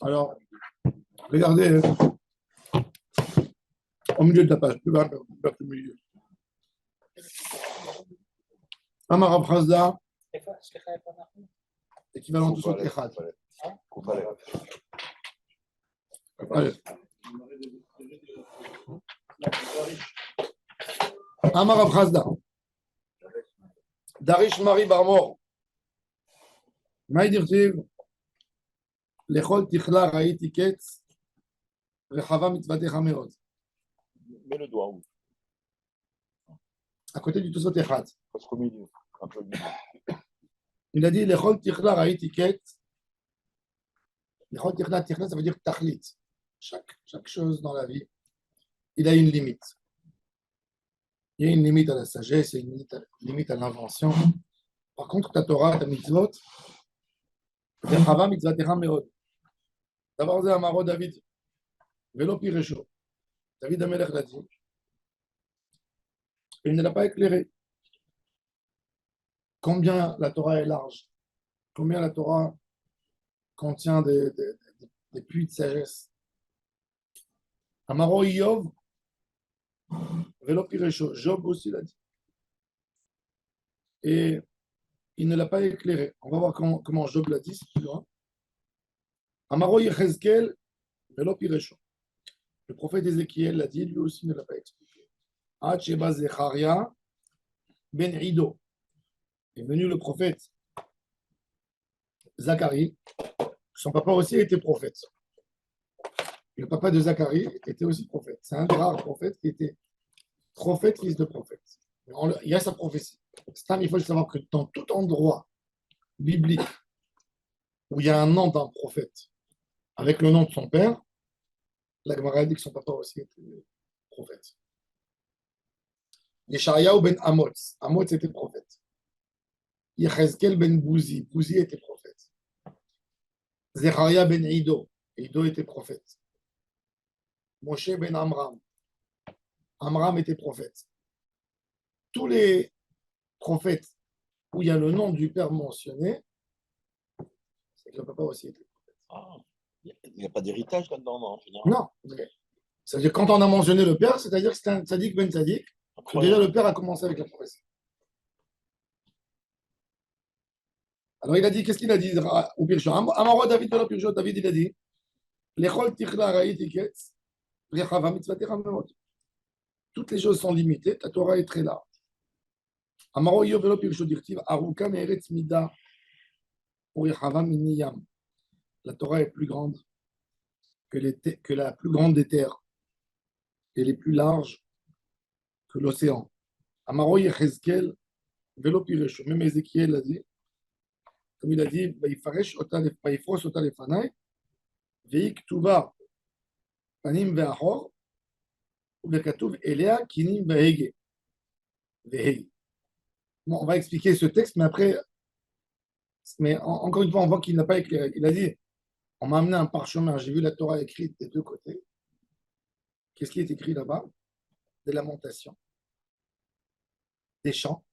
Alors, regardez au milieu de la page, plus bas, plus au milieu. Amar Abchazda, équivalent tout saut Echad. Allez. Amar Abchazda, Darish Marie Barmor, Maïdirtiv, Lechol Tichla Raïti Ketz, Rechava Mitzvatecha Meod. Mets le doigt où? À côté du Tosot Echad. Parce qu'au milieu, un peu au milieu. Il a dit Lechol Tichla Raïti Ketz. Lechol Tichla, Tichla, ça veut dire Tachlit. Chaque chose dans la vie, il a une limite. Il y a une limite à la sagesse, il y a une limite à l'invention. Par contre, ta Torah, ta mitzvot, Rechava Mitzvatecha Meod. D'abord, c'est Amaro David. Vélo Pirecho. David Amelech l'a dit. Il ne l'a pas éclairé. Combien la Torah est large, combien la Torah contient des puits de sagesse. Amaro Yov, Vélo Pirecho, Job aussi l'a dit. Et il ne l'a pas éclairé. On va voir comment Job l'a dit, c'est plus loin. Amaro Yechezkel, Vélo Pirecho. Le prophète Ézéchiel l'a dit, lui aussi ne l'a pas expliqué. Hacheba Zecharia Ben Ido. Est venu le prophète Zacharie. Son papa aussi était prophète. Le papa de Zacharie était aussi prophète. C'est un des rares prophètes qui était prophète, fils de prophète. Il y a sa prophétie. Il faut savoir que dans tout endroit biblique où il y a un nom d'un prophète avec le nom de son père, la Gemara dit que son papa aussi était prophète. Yeshayahu ben Amoz. Amoz était prophète. Yechezkel ben Bouzi. Bouzi était prophète. Zecharia ben Ido. Ido était prophète. Moshe ben Amram. Amram était prophète. Tous les prophètes où il y a le nom du père mentionné, c'est que le papa aussi était prophète. Ah, il n'y a pas d'héritage là-dedans, non, en général. Non. C'est-à-dire quand on a mentionné le père, c'est-à-dire que c'est un tzaddik ben tzaddik, que déjà le père a commencé avec la prophétie. Alors il a dit, qu'est-ce qu'il a dit au Pircho? Amaro David de la Pircho, David il a dit, Lechol tichla raïti ketz, rechava mitzvatecha meod. Toutes les choses sont limitées, ta Torah est très large. Amaro Yov velo Pircho dirtiv, aruka me'eretz mida, urechava miniyam. La Torah est plus grande que la plus grande des terres. Elle est plus large que l'océan. Amaro Yechezkel velo Pircho. Même Ézéchiel l'a dit. Comme il a dit, Vaïfrosh ota lefanai, veiktuva panim ve'achor, uvekatuv elea kinim ve'hege. Bon, on va expliquer ce texte, mais après, encore une fois, on voit qu'il n'a pas éclairé. Il a dit, on m'a amené un parchemin, j'ai vu la Torah écrite des deux côtés. Qu'est-ce qui est écrit là-bas? Des lamentations, des chants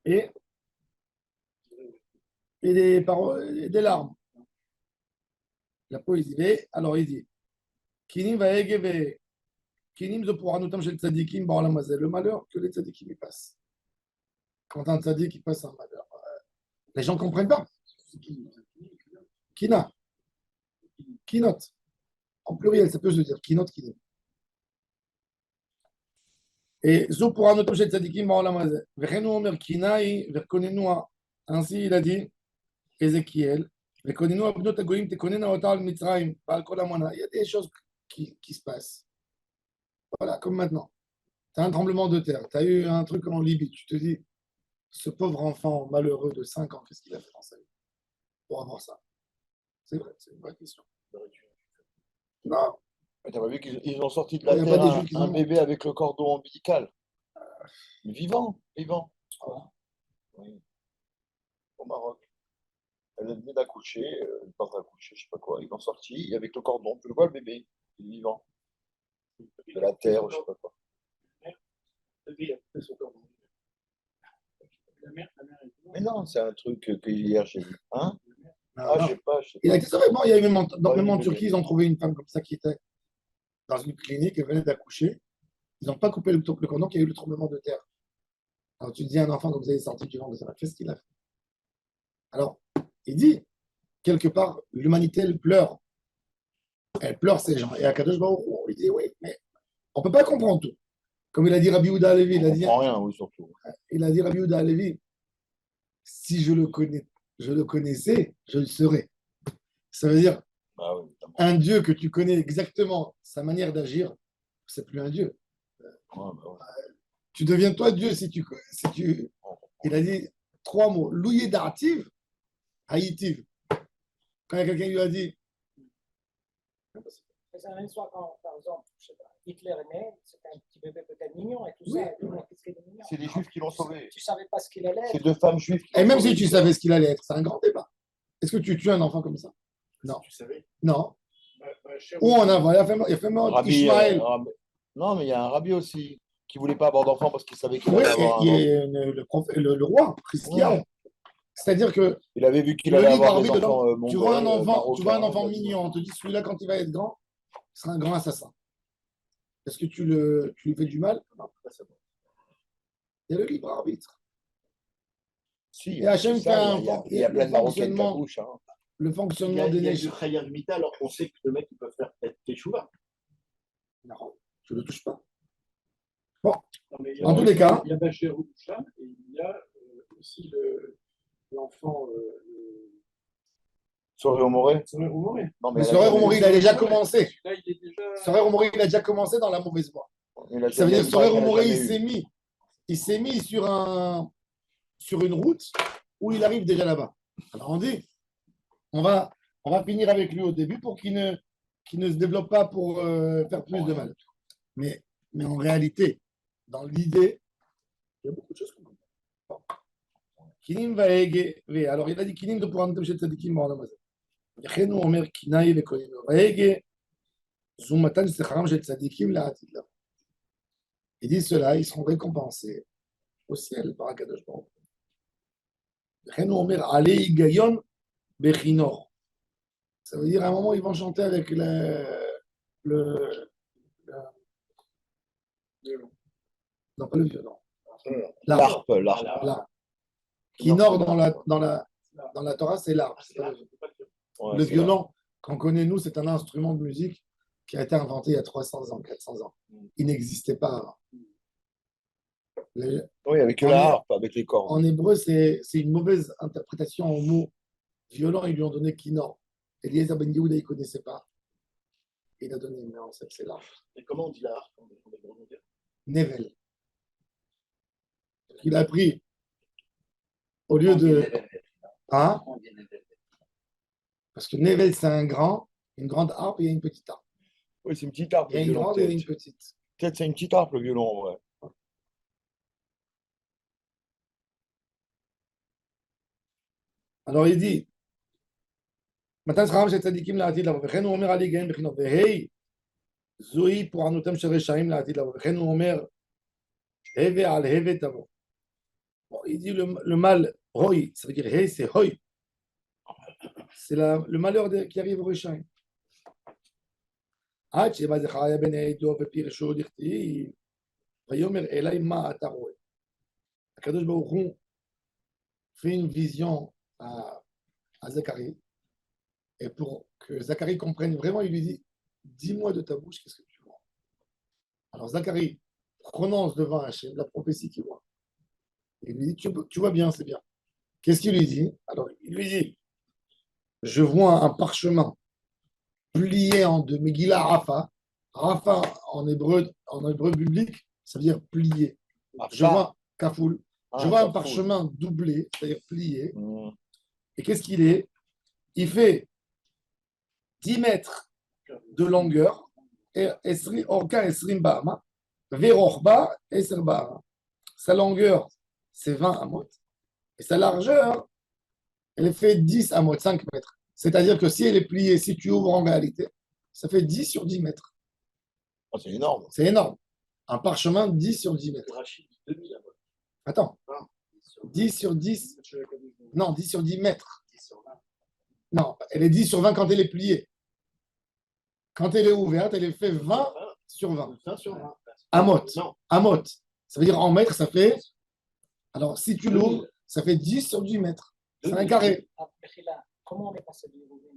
et des paroles, et des larmes. La poésie. Alors il dit, Kinim ve'hege Kinim zo pour anoutam shel tzadikim ba'olam hazeh. Le malheur que les tzadikim y passent. Quand un tzadik il passe un malheur, les gens ne comprennent pas. Kina. Kinot. En pluriel, ça peut se dire. Kinot, kinot. Et zo pour anoutam shel tzadikim ba'olam hazeh. Vechenu omer kinai verkonenu. Ainsi il a dit Ézéchiel. Verkonenu abnot hagoyim tekonena otal mitzrayim ba'al kol hamona. Il y a des choses qui se passent. Voilà, comme maintenant. Tu as un tremblement de terre, tu as eu un truc en Libye, tu te dis, ce pauvre enfant malheureux de 5 ans, qu'est-ce qu'il a fait dans sa vie pour avoir ça? C'est vrai, c'est une vraie question. Non. Tu as vu qu'ils ont sorti de la terre un bébé avec le cordon ombilical. Vivant. Voilà. Oui. Au Maroc. Elle venait d'accoucher, pas d'accoucher, je sais pas quoi. Ils l'ont sorti avec le cordon. Tu le vois, le bébé, il est vivant. De la terre, je sais pas quoi. Mais non, c'est un truc que hier j'ai vu. Hein? Non, je non. sais pas, je sais Il a pas. été sauvé. Bon, il y a eu même en Bébé. Turquie, ils ont trouvé une femme comme ça qui était dans une clinique, elle venait d'accoucher. Ils n'ont pas coupé le cordon, qu'il y a eu le tremblement de terre. Alors tu dis à un enfant, donc vous avez sorti du ventre de sa mère, qu'est-ce qu'il a fait? Alors, il dit, quelque part, l'humanité, elle pleure. Elle pleure ces gens. Et Akadosh Baruch Hu, il dit, oui, mais on ne peut pas comprendre tout. Comme il a dit Rabbi Houda Alevi, On comprend rien, oui, surtout. il a dit Rabbi Houda Alevi, si je le connaissais, je le serais. Ça veut dire, Ah oui, évidemment. un Dieu que tu connais exactement sa manière d'agir, c'est plus un Dieu. Ouais, bah ouais. Tu deviens toi Dieu si tu. Il a dit trois mots. Louye d'artiv, haïtiv. Quand il y a quelqu'un qui lui a dit. C'est la même histoire quand, par exemple, je sais pas, Hitler est né, c'était un petit bébé peut-être mignon et tout Oui. ça. Et tout, qu'est-ce qu'il est mignon? C'est les Juifs qui l'ont sauvé. Tu savais pas ce qu'il allait C'est être. deux femmes juives qui Et l'ont même sauvé. si tu savais ce qu'il allait être, c'est un grand débat. Est-ce que tu tues un enfant comme ça? Non. Tu savais? Non. Cher Ou on a, voilà, il a fait mort Rabbi, Ishmaël. non, mais il y a un rabbi aussi qui voulait pas avoir d'enfant parce qu'il savait qu'il Oui, allait avoir un il y enfant. a le roi, Christian. Ouais. C'est-à-dire que Il avait vu qu'il le allait libre avoir des arbitre de enfants l'homme, tu vois un mongols, enfant, tu vois un marocains, enfant il a dit, mignon, on te dit celui-là quand il va être grand, il sera un grand assassin. Est-ce que tu lui fais du mal? Non, pas ça. Il y a le libre arbitre. Si, Et Hachem c'est ça, fait il y a plein de Marocaines qui fonctionnement, accouchent. Hein. le Il y fonctionnement a, des il y a neiges. du Khayar Mita alors qu'on sait que le mec il peut faire peut-être Teshuva. Non, tu ne le touches pas. Bon, Non, mais en tous les cas. Il y a Bachir Oucham et il y a aussi l'enfant. Soré au Moré. Non, Mais Soré Romori, il a déjà commencé. Là, il est déjà. Soré Romori, il a déjà commencé dans la mauvaise voie. Ça veut dire que Soré Romori, il s'est mis sur une route où il arrive déjà là-bas. Alors on dit, on va finir avec lui au début pour qu'il ne se développe pas pour faire plus de mal. Mais en réalité, dans l'idée, il y a beaucoup de choses qu'on comprend. Kinim va ege. Alors il a dit Kinim de pour un chez Tzadikim בעולם הזה. לכן הוא אומר קנאי וכהן. והגה זו מתן שכרם של צדיקים לעתיד לבוא. Il dit cela, ils seront récompensés au ciel par Akadosh Baruch Hu. לכן הוא אומר עלי היגיון בכינור. Ça veut dire à un moment ils vont chanter avec le non pas le violon. L'arpe. L'arpe. Kinor dans la Torah, c'est l'arpe. Ouais, Le violon qu'on connaît, nous, c'est un instrument de musique qui a été inventé il y a 300 ans, 400 ans. Il n'existait pas avant. Oui, avec la harpe, avec les cordes. En hébreu, c'est une mauvaise interprétation au mot violon. Ils lui ont donné kinor. Eliezer Ben Yehuda, il ne connaissait pas. Il a donné, mais en fait, c'est l'arpe. Et comment on dit la harpe? Nevel. Il a pris, au lieu de. Hein? Parce que Nevel, c'est une grande harpe et il y a une petite harpe. Oui, c'est une petite harpe. Il y a une grande et une petite. Peut-être c'est une petite harpe, le violon, ouais. Alors il dit, מתן שכרם של צדיקים לעתיד לבוא, וכן הוא אומר על יגעים בחינות, והי, זוהי פורענותם של רשעים לעתיד לבוא, וכן הוא אומר, הווה על הווה תבוא. Bon, il dit le mal, hoi, ça veut dire hey, c'est hoi. C'est le malheur qui arrive au Rishaim. עד שבא זכריה בן עדו ופירשו דכתיב, ויאמר אלי מה אתה רואה. הקדוש ברוך הוא fait une vision à Zacharie, et pour que Zacharie comprenne vraiment, il lui dit, dis-moi de ta bouche, qu'est-ce que tu vois? Alors Zacharie prononce devant Hachem la prophétie qu'il voit. Il lui dit, tu vois bien, c'est bien. Qu'est-ce qu'il lui dit? Alors il lui dit, je vois un parchemin plié en deux, Megillah Rafa. Rafa en hébreu biblique, ça veut dire plié. Je vois Kafoul. Je vois un parchemin doublé, c'est-à-dire plié. Et qu'est-ce qu'il est? Il fait 10 mètres de longueur, et Orka Esrim Bahama, Verochba Esrim Bahama. Sa longueur, c'est 20 amot, et sa largeur, elle fait 10 amot, 5 mètres. C'est-à-dire que si elle est pliée, si tu ouvres en réalité, ça fait 10 sur 10 mètres. Oh, c'est énorme. C'est énorme. Un parchemin, 10 sur 10 mètres. Attends. 10 sur 10. Non, 10 sur 10 mètres. Non, elle est 10 sur 20 quand elle est pliée. Quand elle est ouverte, elle est fait 20 sur 20. 20 sur 20. Amot. Non. Amot. Ça veut dire en mètres, ça fait. Alors, si tu l'ouvres, ça fait 10 sur 10 mètres. C'est un carré. Ah, Mechila, comment on est passé du Yéhoudim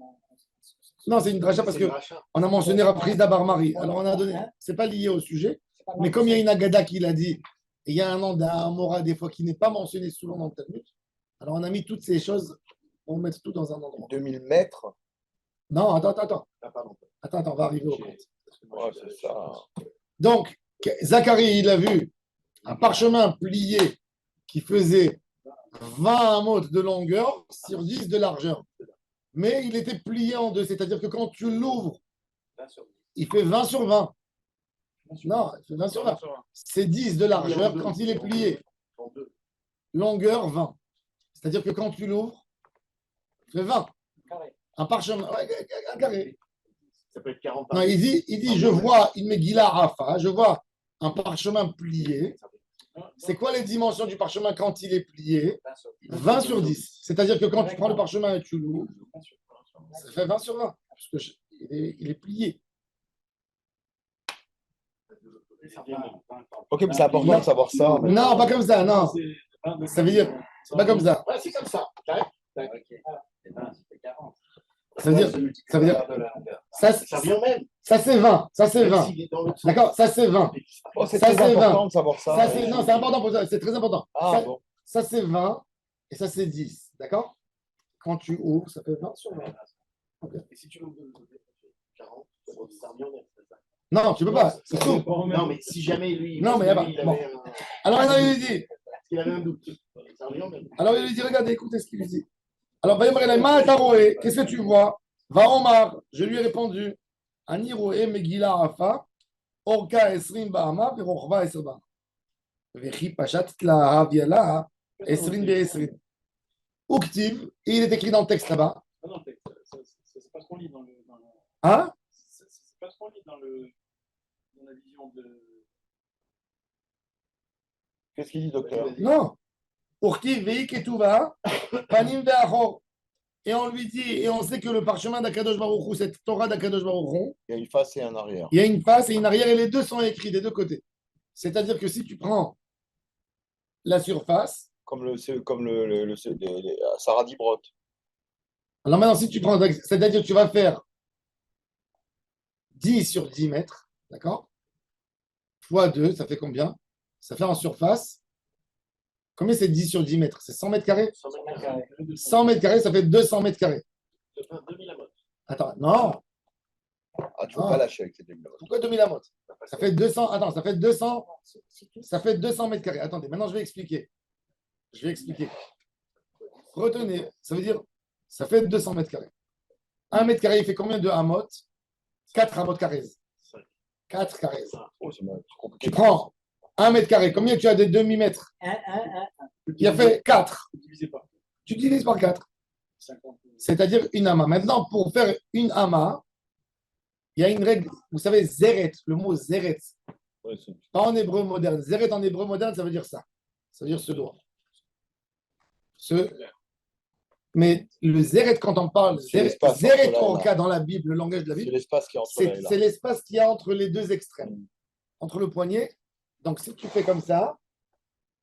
Non, c'est une dracha parce C'est que rachat. on a mentionné Rapris d'Abar-Mari. Alors, on a donné. C'est pas lié au sujet, mais comme il y a une Agada qui l'a dit, et il y a un Anda, un Mora, des fois, qui n'est pas mentionné souvent dans le Talmud, alors on a mis toutes ces choses, on met tout dans un endroit. 2000 mètres. Non, attends. Ah, pardon. Attends, on va arriver au compte. Ouais, c'est ça. Donc, Zacharie, il a vu un parchemin plié qui faisait 20 amotes de longueur sur 10 de largeur. Mais il était plié en deux, c'est-à-dire que quand tu l'ouvres, 20 sur 10. il fait 20 sur 20. Non, il fait 20 sur 20. C'est 10 de largeur Il y a en quand deux. il est plié. En deux. Longueur 20. C'est-à-dire que quand tu l'ouvres, il fait 20. Carré. Un parchemin, ouais, un carré. Ça peut être 40 Non, il dit je vois une Megillah Rafa, je vois un parchemin plié. C'est quoi les dimensions du parchemin quand il est plié? 20 sur 10. C'est-à-dire que quand tu prends le parchemin et tu l'ouvres, ça fait 20 sur 20. Parce que il est plié. Ok, mais c'est important de savoir ça. Non, pas comme ça, non. Ça veut dire, c'est pas comme ça. Ouais, c'est comme ça. Tac, tac. Ça veut dire, ça, Ça vient même. ça c'est 20. Ça c'est 20. S'il est dans l'autre sens. D'accord? Ça c'est 20. Oh, c'est Ça, très c'est important 20. de savoir ça. Ça, c'est, non, c'est important pour ça. C'est très important. Ah, ça, bon. ça, c'est 20 et ça, c'est 10. D'accord? Quand tu ouvres, ça fait 20 sur 20. Et si tu l'ouvres de l'autre côté, 40, ça revient même. c'est ça. Non, tu peux pas. C'est tout. Non, mais si jamais lui. Non, mais y a pas- il avait bon. Alors maintenant, il lui dit. Parce qu'il avait un doute. Ça revient même. Alors il lui dit, regardez, écoutez ce qu'il lui dit. Alors, qu'est-ce que tu vois? Va Omar, je lui ai répondu, Ani roé Megillah Rafa, Orka Esrim Ba'ama, Verochva Esr Ba'ama. Vechi Pachat Tla Haviala, Esrim Be'esrim. Uktiv, et il est écrit dans le texte là-bas. Ah non, c'est pas ce qu'on lit dans le. Hein? C'est pas ce qu'on lit dans la vision de. Qu'est-ce qu'il dit, docteur? Non. Urtiv Veik Etuva, Panim Ve'achor. Et on lui dit, et on sait que le parchemin d'Akadosh Baruch Hu, cette Torah d'Akadosh Baruch Hu, Il y a une face et un arrière. il y a une face et une arrière, et les deux sont écrits des deux côtés. C'est-à-dire que si tu prends la surface, Comme Sarah Dibrot. alors maintenant, si tu prends, c'est-à-dire que tu vas faire 10 sur 10 mètres, d'accord? Fois 2, ça fait combien? Ça fait en surface. Combien c'est 10 sur 10 mètres? C'est 100 mètres carrés? 100 mètres carrés, ça fait 200 mètres carrés. 2000 amotes. Attends, non. Ah, tu ne peux Ah. pas lâcher avec ces 2000 amotes. Pourquoi 2000 amotes? Ça fait 200. Attends, ça fait 200. Si tu Ça fait 200 mètres carrés. Attendez, maintenant je vais expliquer. Retenez, ça veut dire, ça fait 200 mètres carrés. 1 mètre carré, il fait combien de hamot? 4 hamot carrés. 4 carrés. Oh, c'est compliqué. Tu prends 1 mètre carré, combien tu as de demi-mètres? 1. Il a fait 4. Divisé par Tu divises par 4. 50. C'est-à-dire une ama. Maintenant, pour faire une ama, il y a une règle. Vous savez, zeret, le mot zeret, Ouais, pas en hébreu moderne. Zeret en hébreu moderne, ça veut dire ça. Ça veut dire ce doigt. Mais le zeret, quand on parle, C'est l'espace entre là zeret et là. orka dans la Bible, le langage de la c'est Bible, l'espace qui est entre là et là. c'est l'espace qu'il y a entre les deux extrêmes, entre le poignet. Donc, si tu fais comme ça,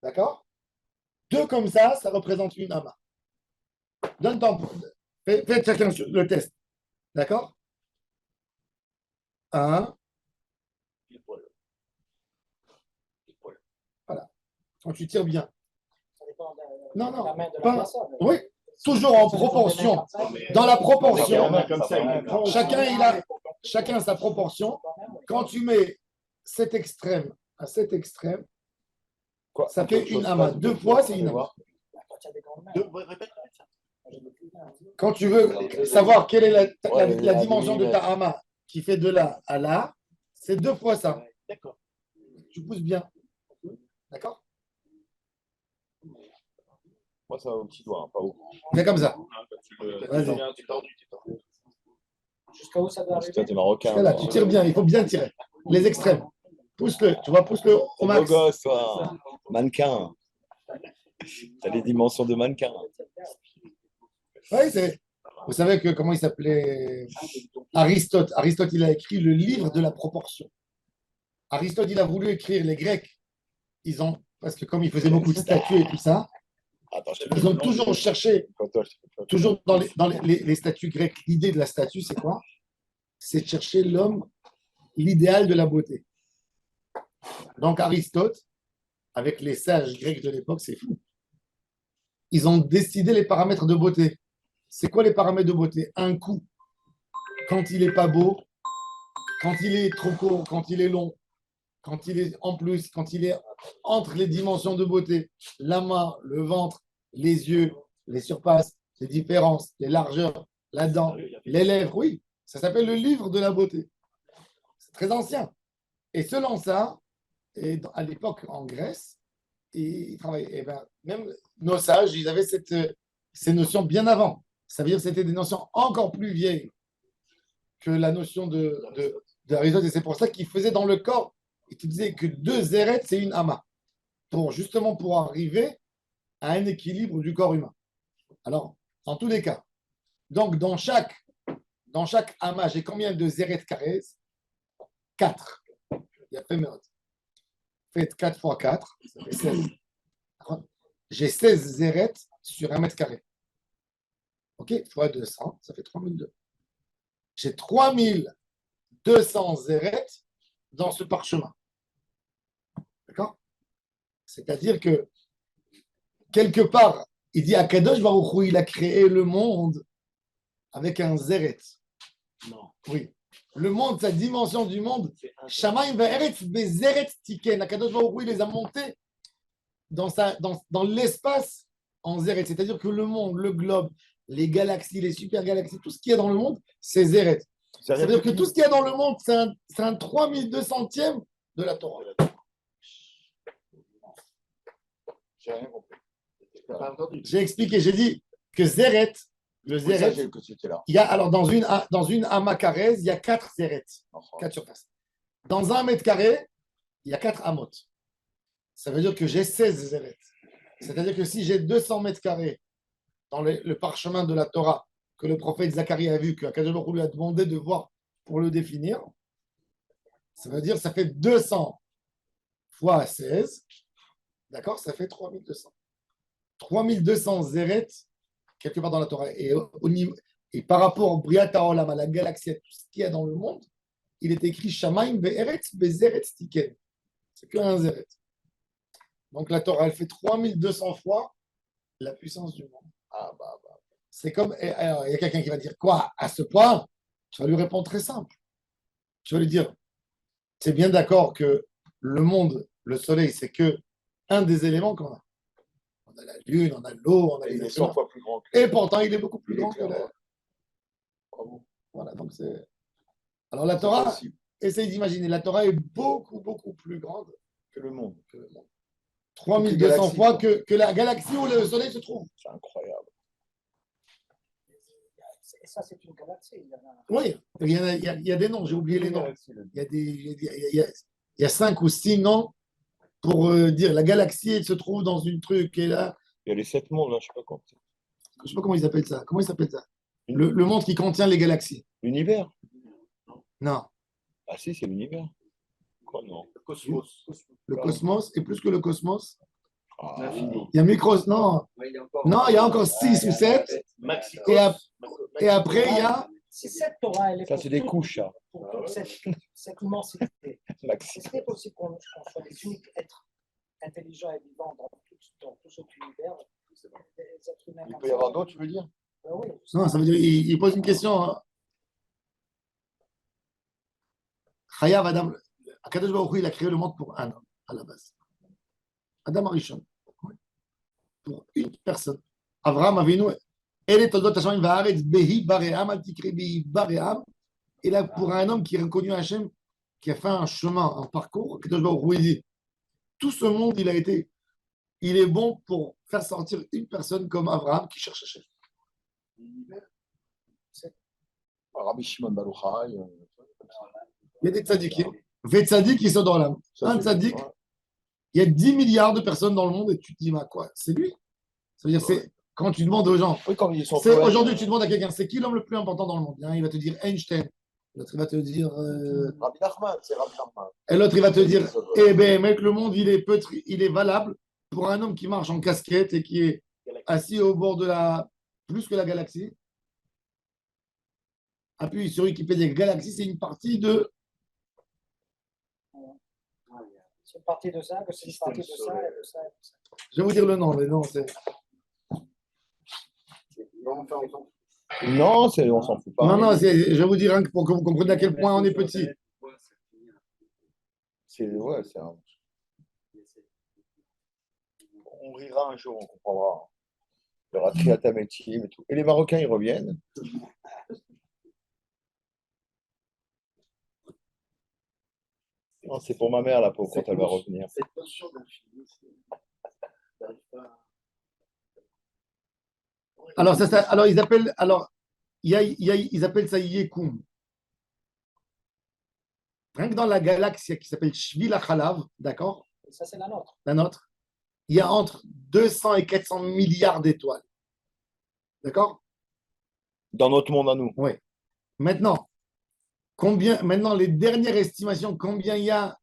d'accord? 2 comme ça représente une ama. Donne ton. Faites chacun le test. D'accord? 1. Voilà. Quand tu tires bien. Ça dépend de Non, non, la main de la pas- personne. Oui, toujours en proportion. Dans la proportion. Comme ça, il est grand. Chacun a sa proportion. Quand tu mets cet extrême à cet extrême, Quoi? ça fait une ama. 2 fois, c'est une ama. Quand tu as des grandes mains. Répète. Quand tu veux savoir quelle est la dimension de ta millimètres. ama qui fait de là à là, c'est 2 fois ça. D'accord. Tu pousses bien. D'accord? Moi, ça va au petit doigt, hein, pas au. Fais comme ça. Vas-y. Jusqu'à où ça doit Parce que toi, arriver? t'es marocain. Jusqu'à là, tu tires bien. Il faut bien tirer. Les extrêmes. Pousse-le. Tu vois, pousse-le au Beau max. gosse, toi. Mannequin. T'as les dimensions de mannequin. Oui, c'est. Vous savez que comment il s'appelait Aristote. Aristote, il a écrit le livre de la proportion. Aristote, il a voulu écrire, les Grecs, parce que comme ils faisaient beaucoup de statues et tout ça, Attends, je te ils ont toujours cherché, toujours dans les statues grecques, l'idée de la statue, c'est quoi? C'est de chercher l'homme, l'idéal de la beauté. Donc Aristote, avec les sages grecs de l'époque, c'est fou. Ils ont décidé les paramètres de beauté. C'est quoi les paramètres de beauté? Un coup, quand il n'est pas beau, quand il est trop court, quand il est long, quand il est en plus, quand il est entre les dimensions de beauté, la main, le ventre, les yeux, les surfaces, les différences, les largeurs, la dent, les lèvres, oui, ça s'appelle le livre de la beauté. C'est très ancien. Et selon ça, et à l'époque en Grèce, ils travaillaient, et ben, même nos sages, ils avaient ces notions bien avant. Ça veut dire que c'était des notions encore plus vieilles que la notion d'Aristote. Et c'est pour ça qu'ils faisaient dans le corps, ils te disaient que 2 zérettes, c'est une ama. Justement pour arriver à un équilibre du corps humain. Alors, en tous les cas, donc dans chaque ama, j'ai combien de zérettes carrées? 4. Il y a fait faites 4 fois 4, ça fait 16. J'ai 16 zérettes sur 1 mètre carré. OK, fois 200, ça fait 3002. J'ai 3200 zérettes dans ce parchemin. D'accord? C'est-à-dire que, quelque part, il dit à Kadosh Baruch Hu, il a créé le monde avec un zéret. Non. Oui. Le monde, sa dimension du monde, Shamaim ve'eretz bezeret tiken. Akadosh Baruch Hu, il les a montés dans l'espace en zéret. C'est-à-dire que le monde, le globe, les galaxies, les super galaxies, tout ce qu'il y a dans le monde, c'est zéret. Ça veut dire que tout ce qu'il y a dans le monde, c'est un 3200e de la Torah. J'ai rien compris. J'ai expliqué, j'ai dit que zéret, le Oui, ça, zéret, j'ai que c'était là. il y a, alors dans une amas carrée, il y a 4 zérets, 4 surfaces. Dans 1 mètre carré, il y a 4 amotes. Ça veut dire que j'ai 16 zérets. C'est-à-dire que si j'ai 200 mètres carrés dans le parchemin de la Torah que le prophète Zacharie a vu, que Akadosh Baruch Hu lui a demandé de voir pour le définir, ça veut dire que ça fait 200 fois 16, d'accord? Ça fait 3200. 3200 zérets quelque part dans la Torah. Et par rapport au Briat HaOlam, à la galaxie, à tout ce qu'il y a dans le monde, il est écrit Shamaim ve'eretz bezeretz tiken. C'est qu'un zéret. Donc la Torah, elle fait 3200 fois la puissance du monde. Ah, bah. C'est comme, alors, il y a quelqu'un qui va dire quoi à ce point? Tu vas lui répondre très simple. Tu vas lui dire, c'est bien d'accord que le monde, le soleil, c'est que un des éléments qu'on a. On a la lune, on a l'eau, on a Il les est 100 éléments. fois plus grand que. Et pourtant, il est beaucoup plus grand que clair, la. ouais. Bravo. Voilà, donc c'est. Alors la C'est Torah, possible essaye d'imaginer, la Torah est beaucoup, beaucoup plus grande que le monde. que le monde. Toutes les 3200 galaxies, fois quoi. que la galaxie où le soleil se trouve. C'est incroyable. Et ça, c'est une galaxie. Il y en a... Oui, il y a des noms, j'ai oublié les noms. Galaxie, le- Il y a 5 ou 6 noms pour dire la galaxie elle se trouve dans une truc et là, Il y a les 7 mondes, là, je sais pas quoi. je sais pas comment ils appellent ça. Comment ils appellent ça? Le monde qui contient les galaxies. L'univers. Non, Ah si, c'est l'univers. Quoi, non? Le cosmos. le cosmos et plus que le cosmos. Ah, L'infini. Il y a micros, non, Ouais, il y a encore- non, il y a encore 6 ou 7 Maxicos. et après il y a Si cette Torah, elle est ça, pour c'est des toute- couches, ça. pour toute cette immensité, Maxi. est-ce qu'il est possible qu'on soit les uniques êtres intelligents et vivants dans tout cet univers, des êtres humains Il comme peut y ça? avoir d'autres, tu veux dire? Ben oui, non, ça veut dire il pose une question. Hein. Chayav Adam, Akadosh Baruch Hu, il a créé le monde pour un homme à la base. Adam Arishon. Pour une personne. Avraham Avinu, elle est Toldot Hashem Vaaretz Behi Baream, al tikri Behi Baream. Et là, pour un homme qui est reconnu Hachem, qui a fait un chemin, un parcours, Akadosh Baruch Hu, il dit tout ce monde, il est bon pour faire sortir une personne comme Avraham qui cherche Hachem. Rabbi Shimon Bar Yochai. Il y a des tzadikim. Vet tzadik, ils sont dans l'âme. Un tzadik, Ouais. il y a 10 milliards de personnes dans le monde et tu te dis, bah quoi, c'est lui. Ça veut dire, Quand tu demandes aux gens, Oui, comme ils sont aujourd'hui, tu demandes à quelqu'un, c'est qui l'homme le plus important dans le monde? Il va te dire Einstein. L'autre, il va te dire. Rabbi Nachman, c'est Rabbi Nachman. Et l'autre, il va te dire, eh ben, mec, le monde, il est valable pour un homme qui marche en casquette et qui est assis au bord de plus que la galaxie. Appuie sur Wikipédia, galaxie, c'est une partie de. C'est une partie de ça, c'est une partie de ça, et de ça, et de ça. Je vais vous dire le nom, mais non, c'est. Non, on s'en fout pas. Non, je vais vous dire hein, pour que vous compreniez à quel point on est petit. On rira un jour, on comprendra. Il y aura Triatametim et tout. Et les Marocains, ils reviennent. Non, c'est pour ma mère, la pauvre, quand elle va revenir. Cette notion d'infini, j'arrive pas. Alors ils appellent, ils appellent ça Yekoum. Rien que dans la galaxie qui s'appelle Shvil HaChalav, d'accord? Ça, c'est la nôtre. La nôtre. Il y a entre 200 et 400 milliards d'étoiles. D'accord? Dans notre monde à nous. Oui. Maintenant, les dernières estimations, combien il y a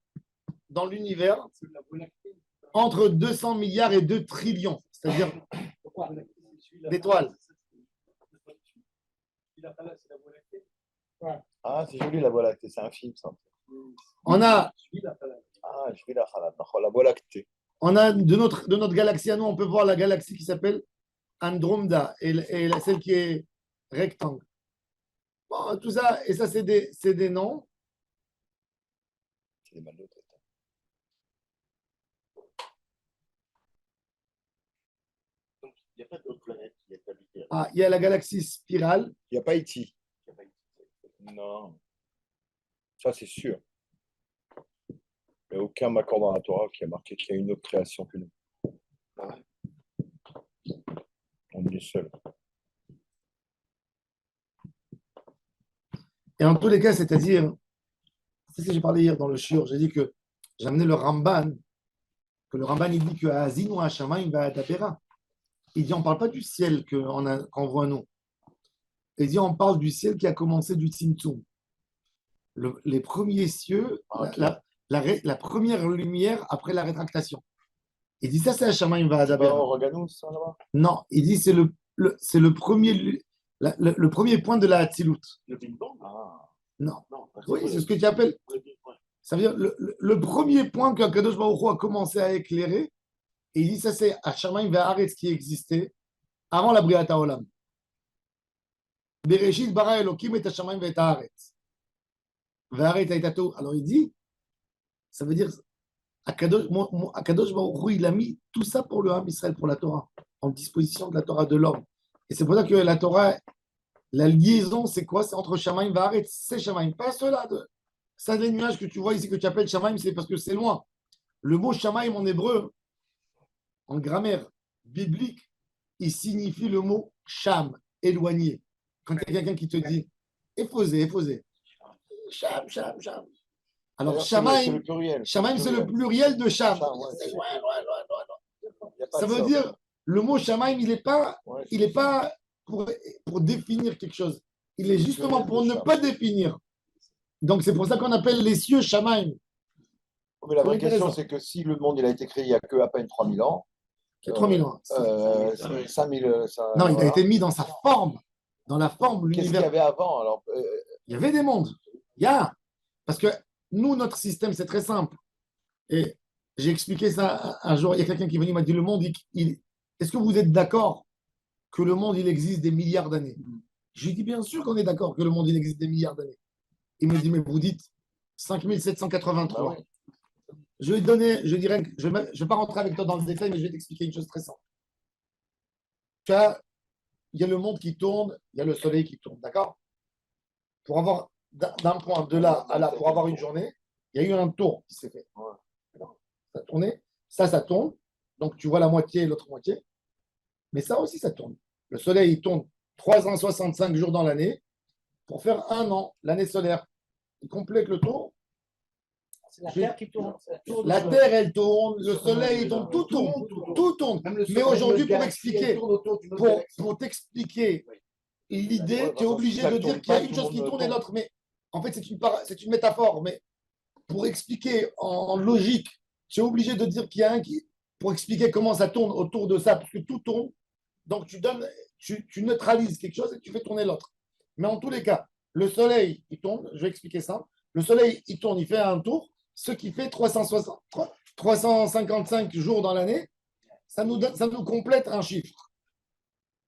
dans l'univers? Entre 200 milliards et 2 trillions, c'est-à-dire d'étoiles. Ah, c'est joli la Voie lactée, c'est un film ça. On a Je vais la Voie lactée. On a de notre galaxie à nous, on peut voir la galaxie qui s'appelle Andromeda et celle qui est rectangle. Bon, tout ça, et ça, c'est des noms. C'est des mal de tête. Donc, il n'y a pas d'autres planètes qui est habitée. Ah, il y a la galaxie spirale. Il n'y a pas Haïti. Non. Ça, c'est sûr. Il n'y a aucun accord dans la Torah qui a marqué qu'il y a une autre création que nous. On est les seuls. Et en tous les cas, c'est-à-dire, c'est ce que j'ai parlé hier dans le shiur, j'ai dit que j'ai amené le Ramban, que le Ramban, il dit que Azin ou Hashama, il va à Dabera. Il dit, on ne parle pas du ciel qu'on voit nous. Il dit, on parle du ciel qui a commencé du Tzimtzum. Les premiers cieux, la première lumière après la rétractation. Il dit, ça, c'est Hashama, il va à Dabera. Non, il dit, c'est le premier. Le premier point de la Hatzilut. Le Big Bang. Non. Oui, c'est ce que tu appelles. Ça veut dire le premier point que Kadosh Baruch Hu a commencé à éclairer, et il dit ça c'est Hashamayim ve'aretz qui existait avant la Briat Haolam. Bereshit bara Elokim et Hashamayim ve'et haaretz. Ve'aretz haitato. Alors il dit, ça veut dire Kadosh Baruch Hu, il a mis tout ça pour le Ham Israël, pour la Torah, en disposition de la Torah de l'homme. Et c'est pour ça que la Torah, la liaison, c'est quoi? C'est entre Shamaim et Haaretz. C'est Shamaim. Pas ceux-là. Ça, les nuages que tu vois ici, que tu appelles Shamaim, c'est parce que c'est loin. Le mot Shamaim en hébreu, en grammaire biblique, il signifie le mot Sham, éloigné. Quand il y a quelqu'un qui te dit effausé. Sham. Alors, Shamaim, c'est le pluriel de Sham. C'est loin. Ça veut dire, le mot Shamaim, il n'est pas pour définir quelque chose. Il est justement pour ne pas définir. Donc, c'est pour ça qu'on appelle les cieux Shamaim. Mais la vraie question, c'est que si le monde il a été créé il y a que à peine 3000 ans. 3000 ans. 5000. Non, il a été mis dans sa forme. Dans la forme, Qu'est-ce l'univers. qu'il y avait avant alors Il y avait des mondes. Parce que nous, notre système, c'est très simple. Et j'ai expliqué ça un jour. Il y a quelqu'un qui est venu, il m'a dit le monde, est-ce que vous êtes d'accord que le monde, il existe des milliards d'années? Je lui ai dit, bien sûr qu'on est d'accord que le monde, il existe des milliards d'années. Il me dit, mais vous dites 5783. Je vais te donner, je ne vais pas rentrer avec toi dans le détail, mais je vais t'expliquer une chose très simple. Il y a le monde qui tourne, il y a le soleil qui tourne, d'accord? Pour avoir d'un point de là à là, pour avoir une journée, il y a eu un tour qui s'est fait. Ça a tourné, ça tourne. Donc tu vois la moitié et l'autre moitié. Mais ça aussi, ça tourne. Le soleil, il tourne 365 jours dans l'année pour faire un an, l'année solaire. Il complète le tour C'est la Terre qui tourne. La Terre, elle tourne, le Soleil, il tourne, tout tourne, tout tourne. Mais aujourd'hui, pour expliquer, pour t'expliquer l'idée, tu es obligé de dire qu'il y a une chose qui tourne et l'autre. Mais en fait, c'est une métaphore. Mais pour expliquer en logique, tu es obligé de dire qu'il y a un qui, pour expliquer comment ça tourne autour de ça, parce que tout tourne. Donc, tu neutralises quelque chose et tu fais tourner l'autre. Mais en tous les cas, le Soleil, il tourne, je vais expliquer ça. Le Soleil, il tourne, il fait un tour, ce qui fait 355 jours dans l'année. Ça nous complète un chiffre.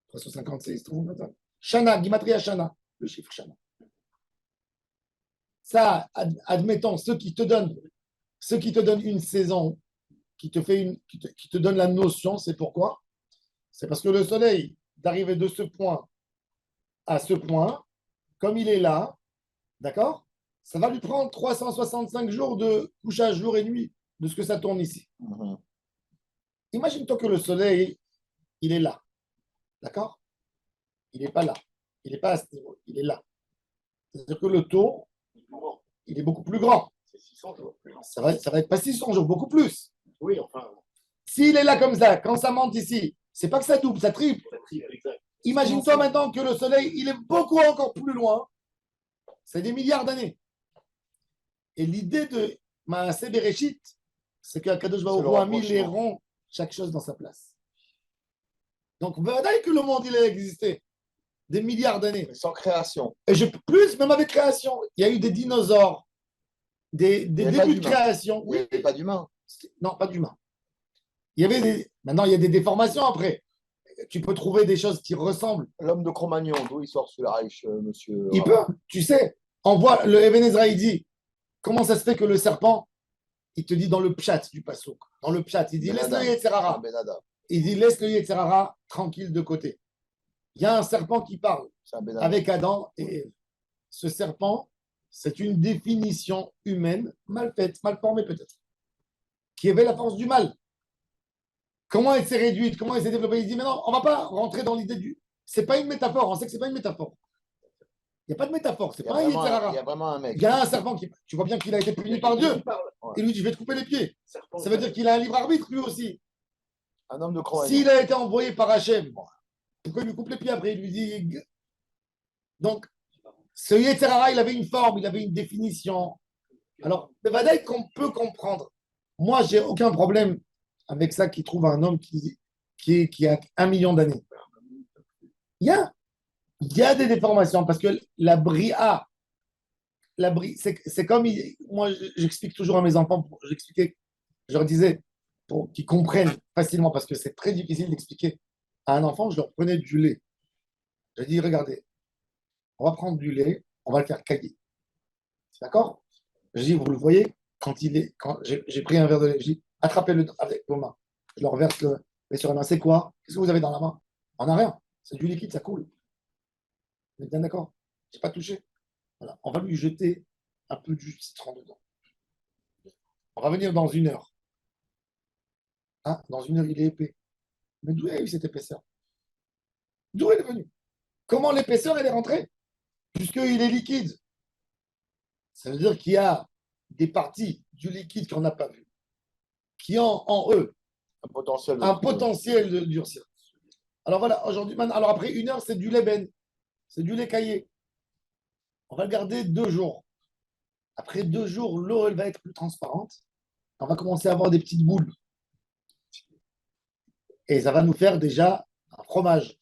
356, Shana, Gimatria Shana, le chiffre Shana. Ça, admettons, ceux qui te donnent une saison, qui te donne la notion, c'est pourquoi? C'est parce que le Soleil, d'arriver de ce point à ce point, comme il est là, d'accord? Ça va lui prendre 365 jours de couchage jour et nuit de ce que ça tourne ici. Imagine-toi que le Soleil, il est là, d'accord? Il n'est pas là. Il n'est pas à ce niveau. Il est là. C'est-à-dire que le tour, il est beaucoup plus grand. C'est 600 jours. Ça va être pas 600 jours, beaucoup plus. Oui, enfin, S'il est là comme ça, quand ça monte ici, c'est pas que ça double, ça triple. exact. Imagine-toi maintenant que le Soleil, il est beaucoup encore plus loin. C'est des milliards d'années. Et l'idée de Maaseh Bereshit, c'est qu'Akadosh Baruch Hu a mis les ronds, chaque chose dans sa place. Donc, vous voyez que le monde, il a existé des milliards d'années. Sans création. Et plus, même avec création. Il y a eu des dinosaures, des débuts de création. Il n'y avait pas d'humains. Non, pas d'humains. Maintenant, il y a des déformations après. Tu peux trouver des choses qui ressemblent. L'homme de Cro-Magnon, d'où il sort sur la Reich, monsieur. Il peut, tu sais. On voit le Even Ezra, il dit comment ça se fait que le serpent, il te dit dans le pshat du passouk, dans le pshat, il dit laisse le Yetzerara. Il dit laisse le Yetzerara tranquille de côté. Il y a un serpent qui parle avec Adam et Ève. Ce serpent, c'est une définition humaine mal faite, mal formée peut-être, qui avait la force du mal. Comment elle s'est réduite, comment elle s'est développée. Il dit mais non, on ne va pas rentrer dans l'idée du. C'est pas une métaphore, on sait que c'est pas une métaphore. Il n'y a pas de métaphore, c'est pas un Yetzerara. Il y a vraiment un mec. Il y a un serpent qui. Tu vois bien qu'il a été puni par Dieu. Il lui dit je vais te couper les pieds. Ça veut dire qu'il a un libre arbitre lui aussi. Un homme de Cro-Magnon. S'il a été envoyé par Hachem, pourquoi il lui coupe les pieds après? Il lui dit. Donc, ce Yetzerara, il avait une forme, il avait une définition. Alors, Bevadaï qu'on peut comprendre. Moi, j'ai aucun problème avec ça qui trouve un homme qui a 1 million d'années. Il y a des déformations parce que la bria, c'est comme, moi j'explique toujours à mes enfants, je leur disais, pour qu'ils comprennent facilement, parce que c'est très difficile d'expliquer à un enfant, je leur prenais du lait. Je dis, regardez, on va prendre du lait, on va le faire cailler. D'accord? Je dis, vous le voyez, quand j'ai pris un verre de lait, je dis, attrapez-le avec vos mains. Je leur verse le lait sur la main. C'est quoi? Qu'est-ce que vous avez dans la main? On n'a rien. C'est du liquide, ça coule. Vous êtes bien d'accord? Je n'ai pas touché. Voilà. On va lui jeter un peu de jus de citron dedans. On va venir dans 1 heure. Hein? Dans 1 heure, il est épais. Mais d'où il a eu cette épaisseur? D'où elle est venue? Comment l'épaisseur elle est rentrée? Puisqu'il est liquide. Ça veut dire qu'il y a des parties du liquide qu'on n'a pas vues, qui ont en eux un potentiel de durcir. Alors voilà, aujourd'hui, alors après 1 heure, c'est du lait ben, c'est du lait caillé. On va le garder 2 jours. Après 2 jours, l'eau elle va être plus transparente. On va commencer à avoir des petites boules. Et ça va nous faire déjà un fromage.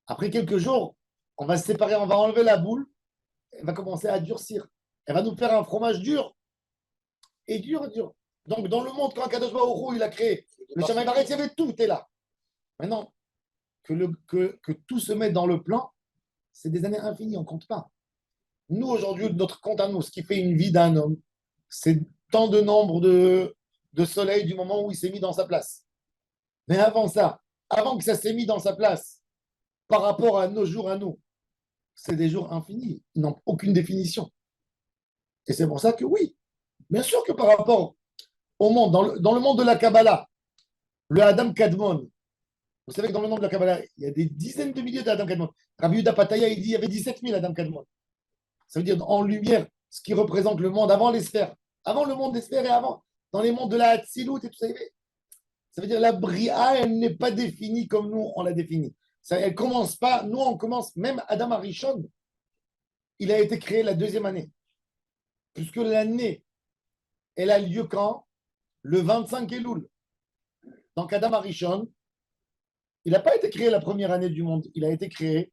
Après quelques jours, on va se séparer, on va enlever la boule, elle va commencer à durcir. Elle va nous faire un fromage dur. Et dur. Donc dans le monde, quand Kadosh Baruch Hu, il a créé le Shamaï Baretz, il y avait tout, est là. Maintenant, que tout se mette dans le plan, c'est des années infinies, on ne compte pas. Nous, aujourd'hui, notre compte à nous, ce qui fait une vie d'un homme, c'est tant de nombre de soleil du moment où il s'est mis dans sa place. Mais avant ça, avant que ça s'est mis dans sa place, par rapport à nos jours à nous, c'est des jours infinis. Ils n'ont aucune définition. Et c'est pour ça que oui, bien sûr que par rapport au monde, dans le monde de la Kabbalah, le Adam Kadmon, vous savez que dans le monde de la Kabbalah, il y a des dizaines de milliers d'Adam Kadmon. Rabbi Yehuda Pataya, il dit qu'il y avait 17 000 Adam Kadmon. Ça veut dire en lumière, ce qui représente le monde avant les sphères, Avant le monde des sphères et avant, dans les mondes de la Hatzilut et tout ça. Ça veut dire la Bria, elle n'est pas définie comme nous, on l'a définie. Ça, elle commence pas, nous on commence, même Adam Arishon, il a été créé la deuxième année. Puisque l'année, elle a lieu quand? Le 25 Elul. Donc Adam Arishon, il n'a pas été créé la première année du monde, il a été créé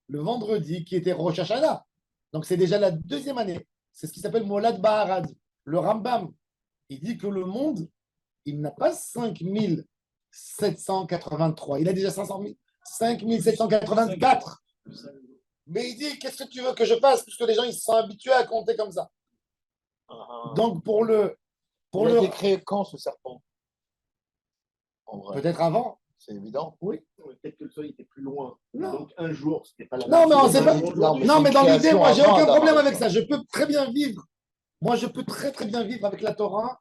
le vendredi qui était Rosh Hashanah. Donc c'est déjà la deuxième année. C'est ce qui s'appelle Molad Baharad. Le Rambam, il dit que le monde, il n'a pas 5783, il a déjà 500 000, 5784. Mais il dit, qu'est-ce que tu veux que je fasse? Puisque les gens, ils se sont habitués à compter comme ça. Donc pour Il a été créé quand ce serpent? En vrai, peut-être avant. c'est évident. Oui. Peut-être que le soleil était plus loin. Non. Donc un jour, c'était pas la Non, même mais on chose. sait pas. Aujourd'hui, Non, c'est mais une dans l'idée, création moi, j'ai avant aucun Adam problème Arishon. avec ça. Je peux très bien vivre. Moi, je peux très, très bien vivre avec la Torah,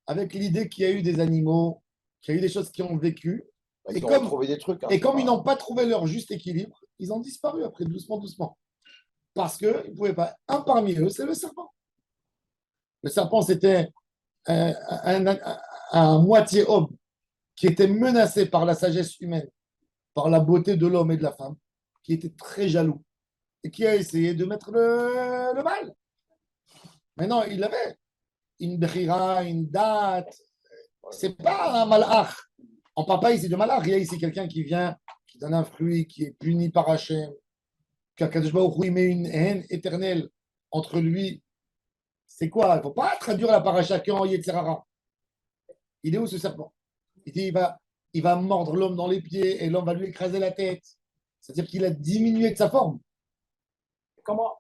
avec l'idée qu'il y a eu des animaux, qu'il y a eu des choses qui ont vécu. Ils Et ont comme- trouvé des trucs. Hein, Et c'est comme pas- ils n'ont pas trouvé leur juste équilibre, ils ont disparu après, doucement, doucement. Parce qu'ils ne pouvaient pas. Un parmi eux, c'est le serpent. Le serpent, c'était un moitié homme qui était menacé par la sagesse humaine, par la beauté de l'homme et de la femme, qui était très jaloux et qui a essayé de mettre le mal. Maintenant, il avait une brira, une date. C'est pas un malach. On ne parle pas ici de malach. Il y a ici quelqu'un qui vient, qui donne un fruit, qui est puni par Hachem, qu'Akadosh Baruch Hu, il met une haine éternelle entre lui. C'est quoi? Il ne faut pas traduire la paracha en Yetzerara. Il est où ce serpent? Il dit il va mordre l'homme dans les pieds et l'homme va lui écraser la tête. C'est-à-dire qu'il a diminué de sa forme. Comment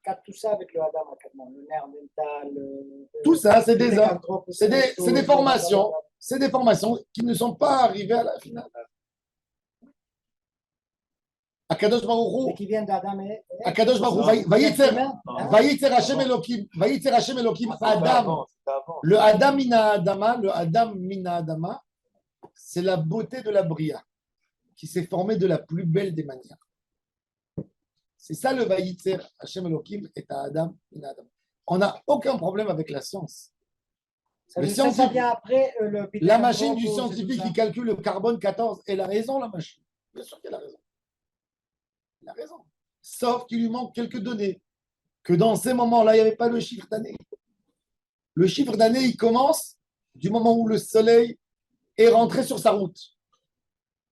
cadre tout ça avec le Adam Akadmon, le nerf mental, Tout ça, c'est des hommes. C'est c'est des formations. C'est des formations qui ne sont pas arrivées à la finale. Akadosh Baruch Et Hu, qui viennent d'Adam et Akadosh Baruch Hu, Vayitzer Hashem Hein? Elohim, C'était Adam. avant, c'était avant. Le Adam Mina Adama, le Adam Mina Adama, c'est la beauté de la Bria qui s'est formée de la plus belle des manières. C'est ça le Vayitzer Hashem Elohim et Adam Mina Adama. On n'a aucun problème avec la science. Ça Le ça scientifique, vient après le la machine du scientifique qui calcule le carbone 14, elle a raison, la machine. Bien sûr qu'elle a raison. Elle a raison. Sauf qu'il lui manque quelques données. Que dans ces moments-là, il n'y avait pas le chiffre d'année. Le chiffre d'année, il commence du moment où le soleil est rentré sur sa route.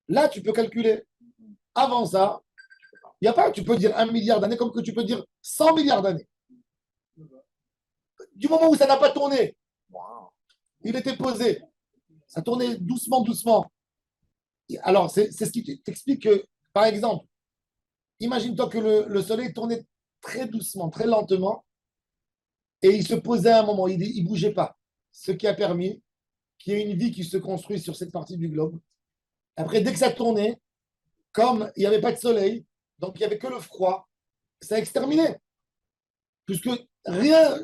Là, tu peux calculer. Avant ça, il n'y a pas, tu peux dire 1 milliard d'années comme que tu peux dire 100 milliards d'années. Du moment où ça n'a pas tourné, il était posé. Ça tournait doucement, doucement. Alors, c'est ce qui t'explique que, par exemple, imagine-toi que le soleil tournait très doucement, très lentement, et il se posait à un moment, il ne bougeait pas. Ce qui a permis qu'il y ait une vie qui se construit sur cette partie du globe. Après, dès que ça tournait, comme il n'y avait pas de soleil, donc il n'y avait que le froid, ça a exterminé. Puisque rien,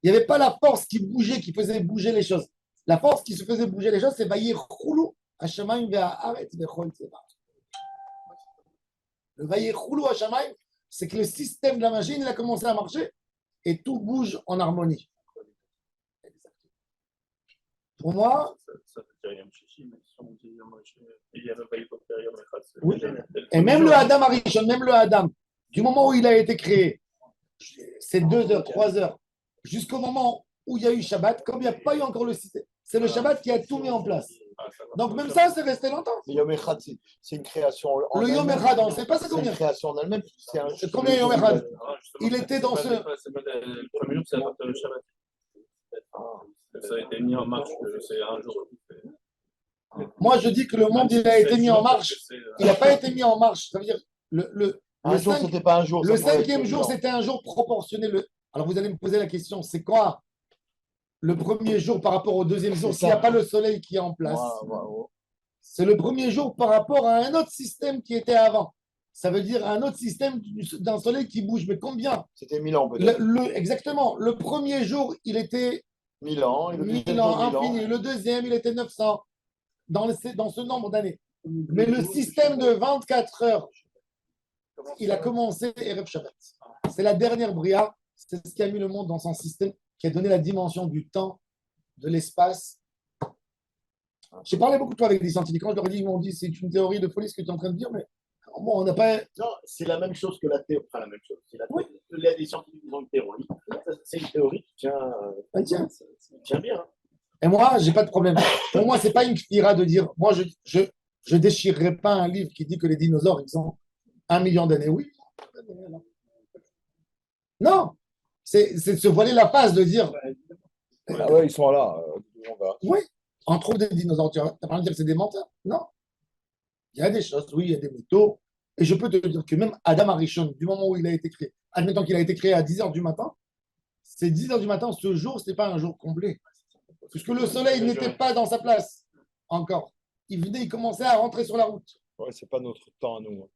il n'y avait pas la force qui bougeait, qui faisait bouger les choses. La force qui se faisait bouger les choses, c'est Vayechoulou Hashamayim ve'haaretz vechol tzeva. Le Vayechoulou Hashamayim, c'est que le système de la machine, il a commencé à marcher et tout bouge en harmonie. Pour moi, Ça fait rien de chichi, mais si on dit, il y a même pas hypothérie, oui. Et même le Adam Arishon, même le Adam, du moment où il a été créé, c'est 2 heures, 3 heures, jusqu'au moment où il y a eu Shabbat, comme il n'y a pas eu encore le système, c'est le Shabbat qui a tout mis en place. Donc même ça, c'est resté longtemps. Le Yom Echad, c'est une création. En Le Yom elle-même. Echad, on ne sait pas c'est C'est une combien. création en elle-même. C'est combien Yom Echad? Il était dans ce. Le premier jour, c'est à partir du Shabbat. Ça a été mis en marche, c'est un jour. Moi, je dis que le monde, il a été mis en marche. Il n'a pas été mis en marche. Ça veut dire, Un jour, c'était pas un jour. le ça pouvait être 5e tout jour, le temps. c'était un jour proportionné. Alors, vous allez me poser la question, c'est quoi le premier jour par rapport au deuxième jour s'il n'y a pas le soleil qui est en place? C'est le premier jour par rapport à un autre système qui était avant. Ça veut dire un autre système d'un soleil qui bouge. Mais combien? C'était 1000 ans peut-être. Exactement. Le premier jour, il était 1000 ans. Et le 1000 deuxième ans, jour, 1000 ans. infini. Le deuxième, il était 900 dans ce nombre d'années. Mais le système de 24 heures, il a commencé Erev Shabbat. C'est la dernière bria. C'est ce qui a mis le monde dans son système qui a donné la dimension du temps, de l'espace. J'ai parlé beaucoup de toi avec des scientifiques. Quand je leur ai dit, ils m'ont dit, c'est une théorie de folie ce que tu es en train de dire, mais bon, on n'a pas. Non, c'est la même chose que la théorie. Enfin, la même chose. C'est la Oui. théorie. Les scientifiques ont une théorie. C'est une théorie qui tient, Ah, tiens. qui tient bien. Hein. Et moi, j'ai pas de problème. Pour moi, c'est pas une kfira de dire, moi, je déchirerai pas un livre qui dit que les dinosaures, ils ont 1 million d'années. Oui. Non. C'est de se voiler la face de dire, Ah ouais, ils sont là. oui, on trouve des dinosaures. Tu n'as pas de dire que c'est des menteurs. Non. Il y a des choses, oui, il y a des métaux. Et je peux te dire que même Adam Arishon, du moment où il a été créé, admettons qu'il a été créé à 10 heures du matin, c'est 10 heures du matin, ce jour, ce n'est pas un jour complet. Puisque le soleil n'était pas dans sa place encore. Il venait, il commençait à rentrer sur la route. Ouais, c'est pas notre temps à nous.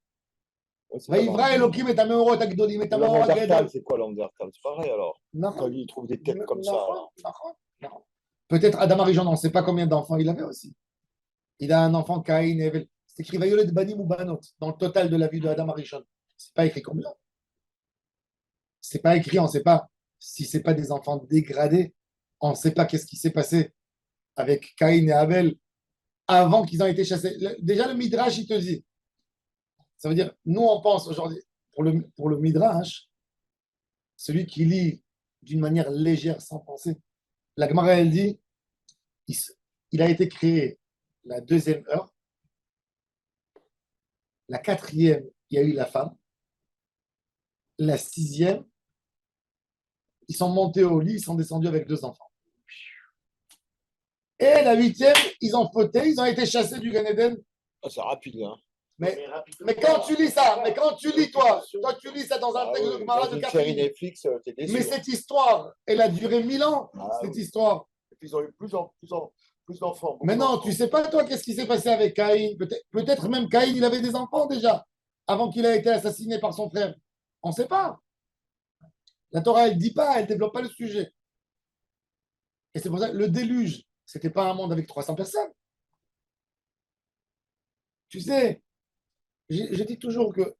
Ouais, c'est pas Vaïvra Elohim et Tameorot Agdolim et Tameorot L'Andertal, Agdolim. c'est quoi l'Andertal? C'est pareil alors. Quand ils trouvent des têtes comme ça. Peut-être Adam Arishon, on ne sait pas combien d'enfants il avait aussi. Il a un enfant, Caïn et Evel. C'est écrit Vayolet Banim ou Banot dans le total de la vie de Adam Arishon. C'est pas écrit combien. C'est pas écrit, on ne sait pas si c'est pas des enfants dégradés. On ne sait pas qu'est-ce qui s'est passé avec Caïn et Abel avant qu'ils aient été chassés. Déjà, le Midrash, il te dit. Ça veut dire, nous, on pense aujourd'hui, pour le Midrash, celui qui lit d'une manière légère, sans penser, la Gemara, elle dit, il a été créé la 2e heure, la 4e, il y a eu la femme, la 6e, ils sont montés au lit, ils sont descendus avec 2 enfants. Et la 8e, ils ont fauté, ils ont été chassés du Gan Eden. Ah, c'est rapide, hein. Mais quand tu lis ça, toi, tu lis ça dans un texte de Gemara de une série Capri. Netflix, t'es déçu. Mais cette histoire, elle a duré 1000 ans, cette histoire. Et puis ils ont eu plus d'enfants. Mais non, tu sais pas, toi, qu'est-ce qui s'est passé avec Caïn? Peut-être même Caïn, il avait des enfants déjà, avant qu'il ait été assassiné par son frère. On ne sait pas. La Torah, elle ne dit pas, elle ne développe pas le sujet. Et c'est pour ça que le déluge, ce n'était pas un monde avec 300 personnes. Tu sais, je dis toujours que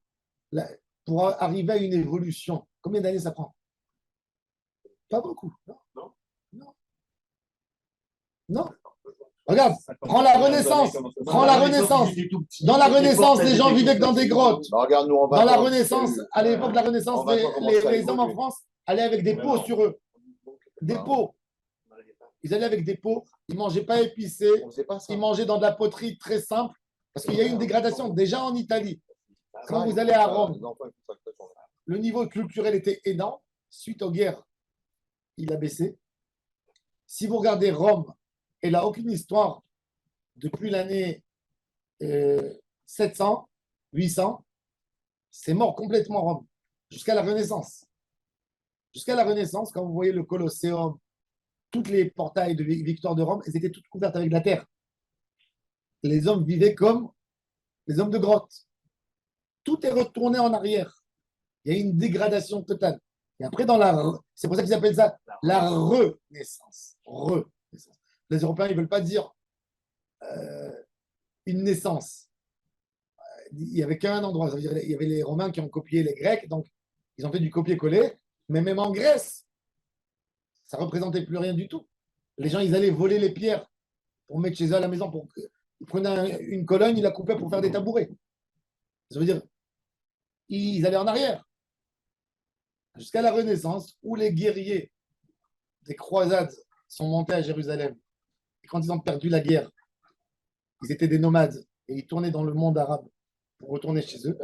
pour arriver à une évolution, combien d'années ça prend? Pas beaucoup. Non. Regarde, prends la Renaissance. Dans la Renaissance, les gens vivaient que dans des grottes. Bah, regarde, nous, Dans la Renaissance, à l'époque de la Renaissance, les hommes en France allaient avec des pots sur eux. Des pots. Ils allaient avec des pots, ils ne mangeaient pas épicé, ils mangeaient dans de la poterie très simple, parce qu'il y a eu une dégradation déjà en Italie. Quand vous allez à Rome, le niveau culturel était énorme. Suite aux guerres, il a baissé. Si vous regardez Rome, elle n'a aucune histoire depuis l'année 700, 800. C'est mort complètement Rome, jusqu'à la Renaissance. Jusqu'à la Renaissance, quand vous voyez le Colosseum, toutes les portails de Victoire de Rome, elles étaient toutes couvertes avec de la terre. Les hommes vivaient comme les hommes de grotte. Tout est retourné en arrière. Il y a une dégradation totale. Et après, c'est pour ça qu'ils appellent ça la renaissance. Les Européens, ils ne veulent pas dire une naissance. Il n'y avait qu'un endroit. Ça veut dire, il y avait les Romains qui ont copié les Grecs, donc ils ont fait du copier-coller. Mais même en Grèce, ça ne représentait plus rien du tout. Les gens, ils allaient voler les pierres pour mettre chez eux à la maison. Ils prenaient une colonne, ils la coupaient pour faire des tabourets. Ça veut dire, ils allaient en arrière. Jusqu'à la Renaissance, où les guerriers des croisades sont montés à Jérusalem. Et quand ils ont perdu la guerre, ils étaient des nomades. Et ils tournaient dans le monde arabe pour retourner chez eux.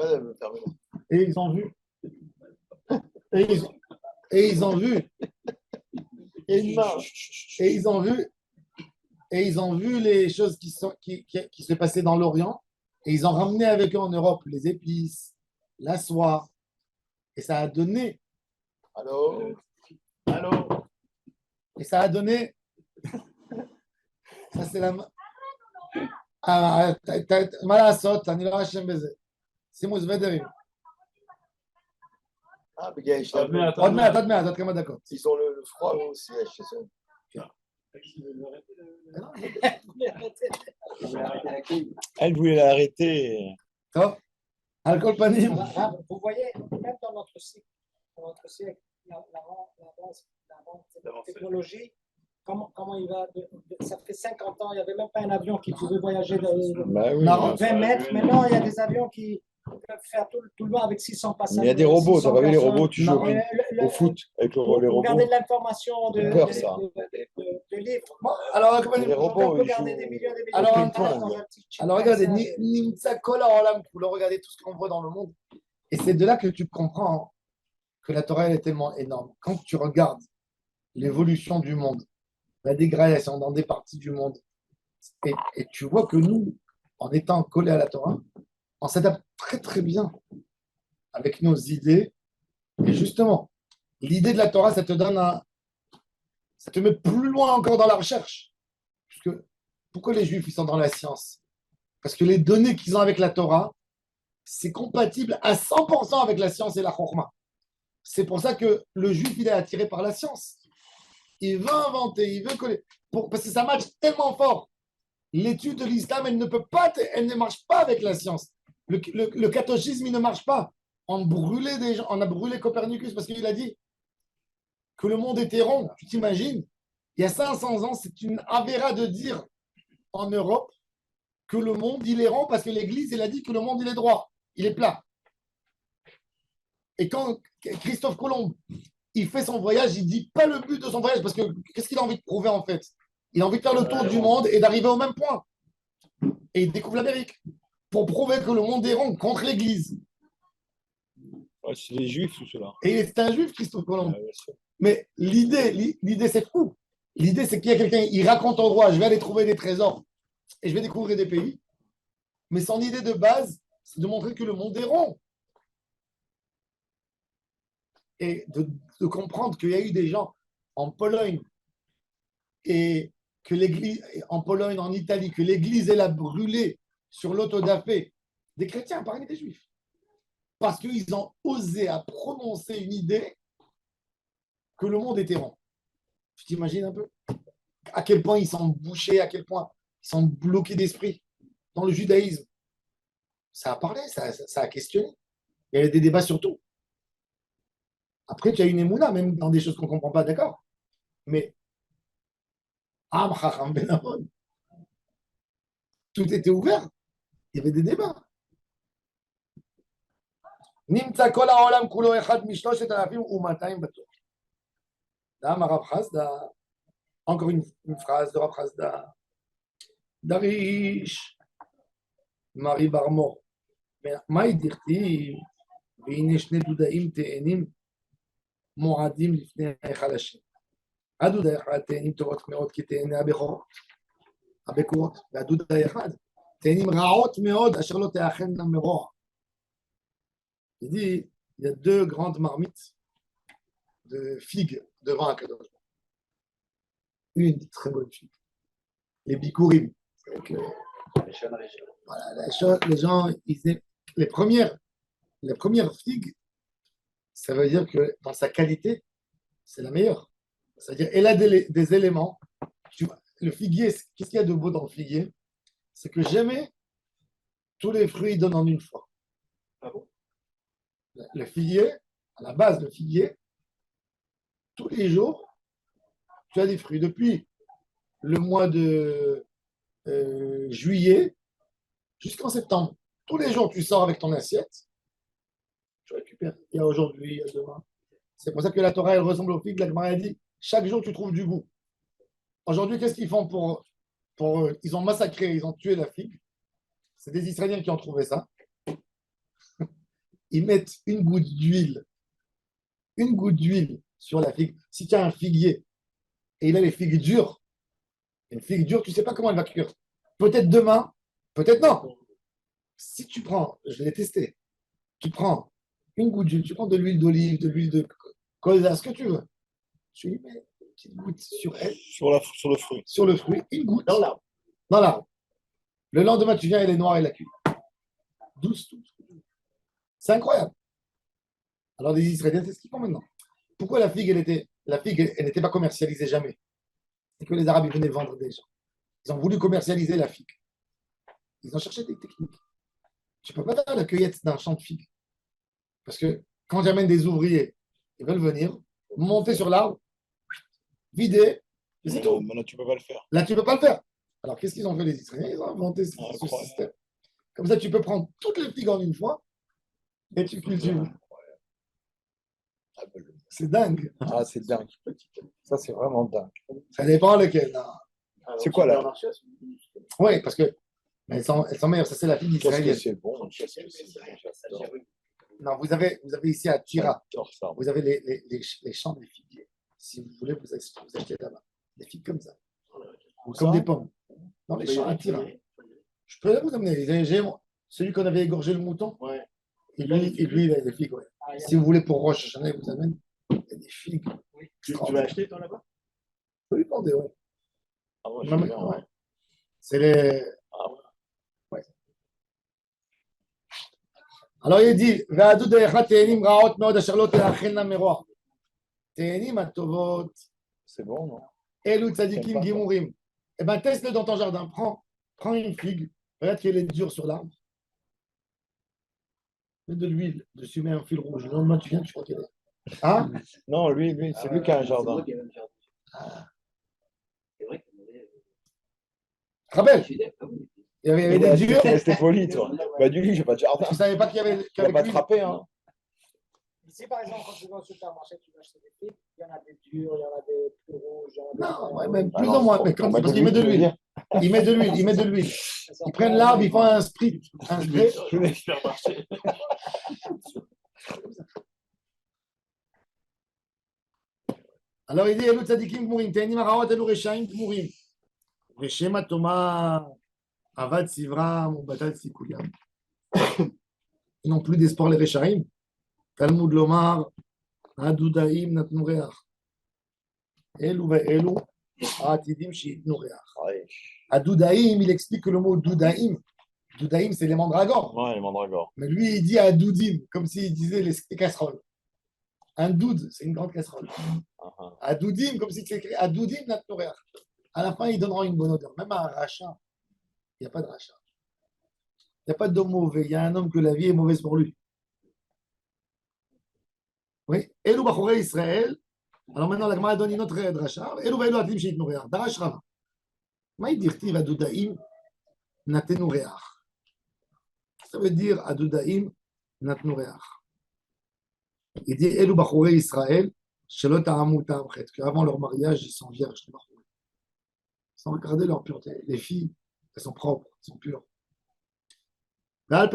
Et ils ont vu. Et ils ont vu. Et ils ont vu les choses qui se passaient dans l'Orient. Et ils ont ramené avec eux en Europe les épices, la soie. Et ça a donné. Allô? Et ça a donné. Ça, c'est la. מה לעשות? אני לא אשם בזה. שימו סוודרים. עוד מעט, עוד כמה דקות. Ils ont le froid aussi chez eux. Elle voulait l'arrêter. טוב, על כל פנים. Vous voyez, même dans notre siècle, la technologie, comment il va. Ça fait 50 ans, il n'y avait même pas un avion qui pouvait voyager de Bah oui, Marrant. 20 mètres. Maintenant, il y a des avions qui peuvent faire tout le long avec 600 mais passagers. il y a des robots, 600 t'as pas vu les personnes. robots, tu joues Non. au foot avec les Pour robots. garder de l'information de peur, ça. livres. Bon, alors, Mais les robots, On peut ils garder jouent des millions et des Alors, millions au ping-pong. dans un petit chip alors comme regardez, ça. Nimtza Kol Haolam Kulo, regardez tout ce qu'on voit dans le monde. Et c'est de là que tu comprends que la Torah elle est tellement énorme. Quand tu regardes l'évolution du monde, la dégradation dans des parties du monde, et tu vois que nous, en étant collés à la Torah, on s'adapte très très bien avec nos idées. Et justement, l'idée de la Torah, ça te donne ça te met plus loin encore dans la recherche. Puisque, pourquoi les Juifs ils sont dans la science? Parce que les données qu'ils ont avec la Torah, c'est compatible à 100% avec la science et la Chokhmah. C'est pour ça que le Juif, il est attiré par la science. Il veut inventer, il veut coller. Parce que ça marche tellement fort. L'étude de l'islam, elle ne marche pas avec la science. Le catholicisme, il ne marche pas. On a brûlé Copernicus parce qu'il a dit que le monde était rond. Tu t'imagines? Il y a 500 ans, c'est une avéra de dire en Europe que le monde, il est rond parce que l'Église, elle a dit que le monde, il est droit. Il est plat. Et quand Christophe Colomb, il fait son voyage, il ne dit pas le but de son voyage parce que qu'est-ce qu'il a envie de prouver en fait? Il a envie de faire le tour du monde et d'arriver au même point. Et il découvre l'Amérique pour prouver que le monde est rond contre l'Église. Ouais, c'est les juifs, tout cela. Et c'est un juif, Christophe Colomb. Ouais, bien sûr. Mais l'idée, c'est fou. L'idée, c'est qu'il y a quelqu'un, il raconte au roi, je vais aller trouver des trésors et je vais découvrir des pays. Mais son idée de base, c'est de montrer que le monde est rond. Et de comprendre qu'il y a eu des gens en Pologne et que l'église, en Pologne, en Italie, que l'église, elle a brûlé sur l'autodafé des chrétiens parmi des juifs. Parce qu'ils ont osé à prononcer une idée que le monde était rond. Tu t'imagines un peu? À quel point ils sont bouchés, à quel point ils sont bloqués d'esprit dans le judaïsme. Ça a parlé, ça a questionné. Il y avait des débats sur tout. Après, tu as une émouna, même dans des choses qu'on ne comprend pas, d'accord. Mais Am Chacham Ben Amon, tout était ouvert. Il y avait des débats. Nimtza kol haolam kulo echad mishloshet alafim u'matayim batoch. Là, Rav Hasda, encore une phrase de Rav Hasda. Darish, Marie Barmor. מה דכתיב, והנה שני דודאים תאנים מועדים לפני ההיכל השם. הדודה האחד תאנים טובות מאוד כתאני הבכורות, והדודה האחד תאנים רעות מאוד אשר לא תאכלנה מרוע. Il dit, il y a deux grandes marmites de figues devant un cadeau. Une très bonne figue, les bikurim. Voilà, les gens, les premières figues, ça veut dire que dans sa qualité, c'est la meilleure. C'est-à-dire, elle a des éléments. Tu vois, le figuier, qu'est-ce qu'il y a de beau dans le figuier? C'est que jamais tous les fruits donnent en une fois. Ah bon? Le figuier, à la base, le figuier, tous les jours, tu as des fruits. Depuis le mois de juillet jusqu'en septembre, tous les jours, tu sors avec ton assiette, tu récupères. Il y a aujourd'hui, il y a demain. C'est pour ça que la Torah, elle ressemble aux figues. La Gemara a dit, chaque jour, tu trouves du goût. Aujourd'hui, qu'est-ce qu'ils font ils ont massacré, ils ont tué la figue. C'est des Israéliens qui ont trouvé ça. Ils mettent une goutte d'huile sur la figue. Si tu as un figuier et il a les figues dures, une figue dure, tu ne sais pas comment elle va cuire. Peut-être demain, peut-être non. Si tu prends, je l'ai testé, tu prends une goutte d'huile, tu prends de l'huile d'olive, de l'huile de colza, ce que tu veux. Tu lui mets une petite goutte sur elle. Sur le fruit. Sur le fruit, une goutte. Dans l'arbre. Dans l'arbre. Le lendemain, tu viens, elle est noire et la cuit. Douce. C'est incroyable. Alors, les Israéliens, c'est ce qu'ils font maintenant. Pourquoi la figue, elle n'était pas commercialisée jamais? C'est que les Arabes, ils venaient vendre des gens. Ils ont voulu commercialiser la figue. Ils ont cherché des techniques. Tu ne peux pas faire la cueillette d'un champ de figues. Parce que quand j'amène des ouvriers, ils veulent venir, monter sur l'arbre, vider, et c'est tout. Maintenant, tu peux pas le faire. Là, tu ne peux pas le faire. Alors, qu'est-ce qu'ils ont fait les Israéliens? Ils ont inventé ce Incroyable. système. Comme ça, tu peux prendre toutes les figues en une fois et tu cultives. C'est dingue. Ah, c'est dingue. Ça, c'est vraiment dingue. Ça dépend lequel. C'est quoi, là? Oui, parce que mais elles sont meilleures. Ça, c'est la figue Qu'est-ce que israélienne. c'est bon? Qu'est-ce que c'est bon? Non, vous avez ici à Tira, J'adore ça. vous avez les champs des figuiers. Si vous voulez, vous achetez là-bas. Des figues comme ça. Ou comme des pommes. Dans les champs à Tira. Je peux vous amener. Celui qu'on avait égorgé le mouton. Ouais. Et lui, il a des figues. Ouais. Si vous voulez pour Roche Hashanah, vous amène. Il y a des figues. Tu vas acheter, toi, là-bas? Je peux lui demander, oui. Ah, moi, Non, j'aime mais, bien, ouais. C'est les. Ah, ouais. Ouais. Alors il dit, Ve'adu de'echa te'enim ra'ot me'od asher lo te'achelna meroach. Te'enim atovot, C'est bon, non? elu tzadikim J'aime pas, gimurim. Eh bien, teste-le dans ton jardin. Prends une figue. Regarde qu'elle est dure sur l'arbre. Mets de l'huile. Dessus, mets un fil rouge. Le lendemain, tu viens, tu crois qu'elle est. Hein? Non, lui, c'est lui qui a un jardin. C'est moi qui avais le jardin. C'est vrai qu'on avait. Tu te rappelles? Ah oui. Il y avait des durs. T'es resté poli, toi. Bah, du coup, j'ai pas de jardin. Tu ne savais pas qu'il y avait Il va pas de l'huile. attraper, hein. Si par exemple, quand tu vas au supermarché, tu vas acheter des figues, il y en a des durs, il y en a des plus rouges, il y en a des. Non, ouais, même Ah plus non, ou moins. faut- Mais quand, faut mettre parce qu'il met de tu veux l'huile. dire. Il met de l'huile. Il met de l'huile. Ils prennent l'arbre, ils font un sprit. Un spray. Je vais faire marcher. Alors il dit, Elu tzadikim gmurim, te'enim haraot elu reshaim gmurim. Reshem atoma, avad sivram, ou batat sikuyam. Ils n'ont plus d'espoir les reshaim. Talmud lomar, adudaim natnu reach. Elu ve'elu, atidim sheitnu reach. Ouais, Adudaim, il explique que le mot doudaim, doudaim c'est les mandragores. ouais, les mandragores. Mais lui, il dit adoudim, comme s'il disait les casseroles. Un doud, c'est une grande casserole. Ah, ah. Adoudim, comme si tu écrit Adoudim Natnorer. À la fin, ils donneront une bonne odeur. Même à un rachat, il n'y a pas de rachat. Il n'y a pas d'homme mauvais. Il y a un homme que la vie est mauvaise pour lui. Oui. Elou Bachoré Israël. Alors maintenant, la Gemara donne une autre rachat. Elou Vaïlou Atim Sheit Nouréar. Darash Rava. Maï dirtiv Adoudaim Natenouréar. Ça veut dire Adoudaim Natnouréar. Il dit Elou Bachoré Israël. Qu'avant leur mariage, ils sont vierges. Sans regarder leur pureté. Les filles, elles sont propres, elles sont pures. Il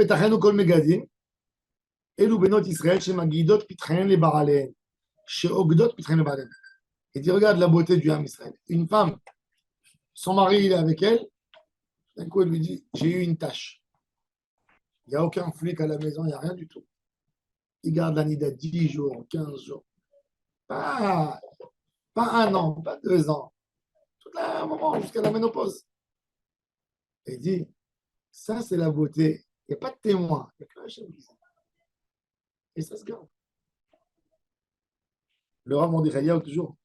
dit, regarde la beauté du Ham Israël. Une femme, son mari il est avec elle, d'un coup elle lui dit, j'ai eu une tâche. Il n'y a aucun flic à la maison, il n'y a rien du tout. Il garde la nida 10 jours, 15 jours. Pas 1 an, pas 2 ans. Tout un moment, jusqu'à la ménopause. Et il dit, ça c'est la beauté. Il n'y a pas de témoin. Il n'y a que Hachem qui sait. Et ça se garde. Le Rav Mordechai toujours,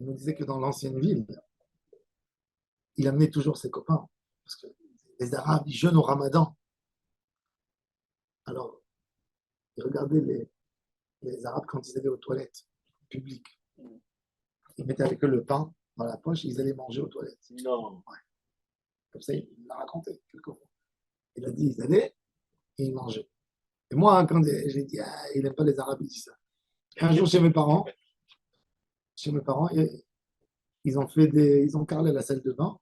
il nous disait que dans l'ancienne ville, il amenait toujours ses copains. Parce que les Arabes, ils jeûnent au Ramadan. Alors, ils regardaient les Arabes quand ils allaient aux toilettes publiques. Ils mettaient avec eux le pain dans la poche et ils allaient manger aux toilettes. Non. Comme ça, il l'a raconté quelquefois. Il a dit, ils allaient et ils mangeaient. Et moi, quand j'ai dit, ah, il n'aime pas les Arabes, il dit ça. Et un jour, chez mes parents, ils ont carrelé la salle de bain.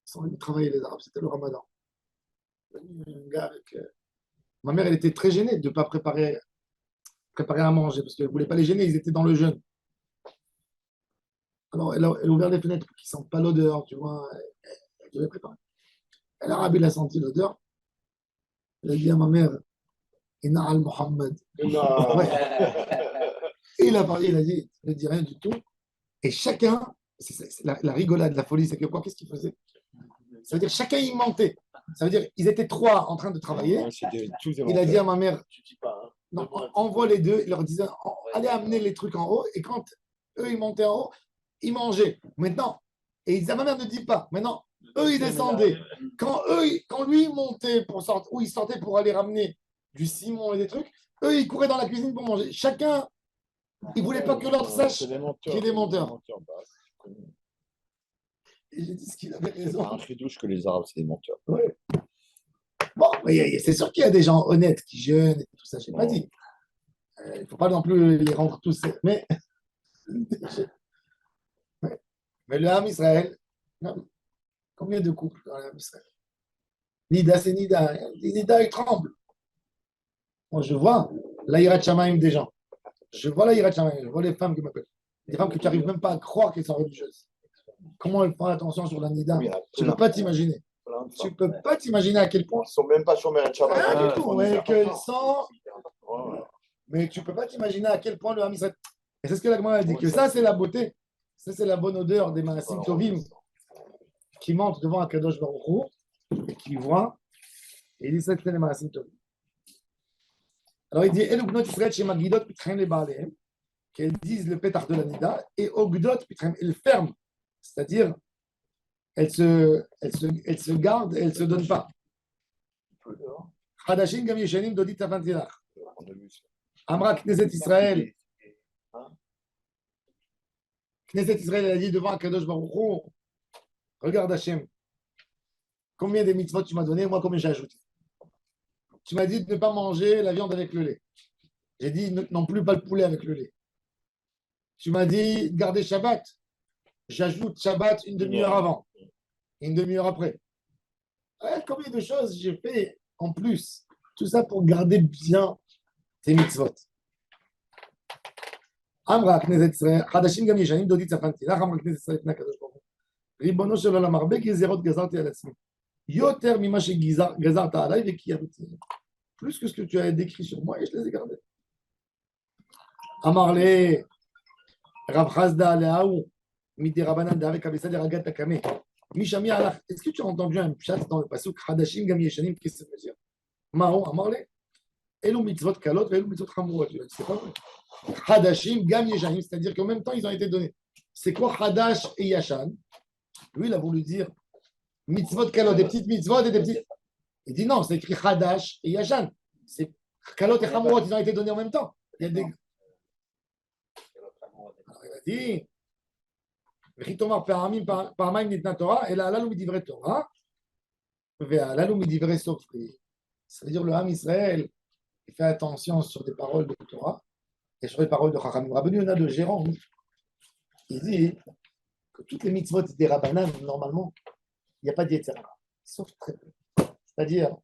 Ils sont venus travailler les Arabes. C'était le Ramadan. Un gars avec, ma mère, elle était très gênée de ne pas préparer à manger parce qu'elle ne voulait pas les gêner. Ils étaient dans le jeûne. Alors, elle a ouvert les fenêtres pour qu'ils ne sentent pas l'odeur, tu vois. Elle devait préparer. Et l'Arabe, il a senti l'odeur. Il a dit à ma mère, Inna al-Muhammad. Non. Et il a parlé, il a dit, ne dit rien du tout. Et chacun, c'est la rigolade, la folie, c'est que quoi, qu'est-ce qu'il faisait? Ça veut dire chacun il mentait. Ça veut dire ils étaient 3 en train de travailler. Ouais, tous des Il a dit à ma mère, Tu dis pas, hein. non, envoie les deux. Il leur disait, allez amener les trucs en haut. Et quand eux ils montaient en haut, ils mangeaient. Maintenant, et il disait à ma mère, ne dis pas. Maintenant, eux ils descendaient. Quand lui il montait pour sortir, ou il sortait pour aller ramener du ciment et des trucs, eux ils couraient dans la cuisine pour manger. Chacun Il ne voulait pas que l'autre sache C'est des menteurs. qu'il est menteur. Bah, c'est connu. Il dit ce qu'il avait C'est raison. un chidouche que les Arabes, c'est des menteurs. Ouais. Bon, mais c'est sûr qu'il y a des gens honnêtes qui jeûnent et tout ça, je n'ai pas dit. Il ne faut pas non plus les rendre tous. Mais, mais le Ham Israël, combien de couples dans le Ham Israël? Nida, c'est Nida. Nida, il tremble. Moi, je vois la Yirat Shamayim des gens. Je vois la Yirat Shamayim. Je vois les femmes qui m'appellent. Des femmes que tu n'arrives même pas à croire qu'elles sont religieuses. Comment elles font attention sur la Nida? Oui, il y en a Tu ne peux pas t'imaginer. plein de Tu femmes. ne peux pas t'imaginer à quel point. Ils sont même pas sur Meret Shabbat. Rien du Ils tout. font Ouais, des qu'elles affaires. sont. Ouais. Mais tu ne peux pas t'imaginer à quel point le Ham Israël. Et c'est ce que la Gemara a dit, Ouais, que ça, ça, c'est la beauté. Ça, c'est la bonne odeur des Maasim Tovim qui montent devant Akadosh Baruch Hu et qui voient. Et il dit ça, c'est les Maasim Tovim. Alors il dit Elu Bnot Israël chez Magidot Pitchem les Baalehem, qu'elles disent le pétard de la Nida, et Ogdot Pitchem, elles ferment. C'est-à-dire, elles se gardent et elles ne se donnent pas. Peu dehors. Hadashim Gam Yeshanim Dodit Avantilach. On a vu ça. Amra Knesset Israël. Knesset Israël, elle a dit devant Akadosh Baruch Hu, regarde Hachem, combien de mitzvot tu m'as donné, moi combien j'ai ajouté. Tu m'as dit de ne pas manger la viande avec le lait. J'ai dit non plus pas le poulet avec le lait. Tu m'as dit de garder Shabbat. J'ajoute Shabbat une demi-heure avant, une demi-heure après. Ouais, combien de choses j'ai fait en plus. Tout ça pour garder bien tes mitzvot. Amra Knesset Israël, Hadashim Gam Yeshanim Dodit Zafantilach, Amra Knesset Israël Pnei Akadosh Baruch Hu. ריבונו של עולם, הרבה גזירות גזרתי על עצמי. יותר ממה שגזרת עליי וקיימתי. Plus que ce que tu as décrit sur moi, et je les ai gardés. אמר לי, רב חסדא להוא, מדי רבנן דהרי כבסא דרגת תקמא. מי שמע הלך, est-ce que tu as entendu un pshat dans le pasuk, חדשים גם ישנים כסף מזיר? מה הוא? אמר לי, אלו מצוות קלות ואלו מצוות חמורות. C'est pas vrai. חדשים גם ישנים, c'est-à-dire qu'en même temps, ils ont été donnés. C'est quoi חדש et yashan? Lui, il a voulu dire mitzvot kalot, des petites mitzvot et des petites. Il dit non, c'est écrit Hadash et Yashan. C'est kalot et Hamurot, ils ont été donnés en même temps. Il y a des. Alors, il a dit Ritomar Parmaim Nitna Torah, et là, là, nous dit Torah, et là, nous dit Sofri. C'est-à-dire le Ham Israël, il fait attention sur des paroles de Torah et sur les paroles de Chachamim. Rabbeinu Yonah de Gérant, il dit que toutes les mitzvot des Rabbanan, normalement, il n'y a pas d'Yetzirah, sauf très peu. C'est-à-dire,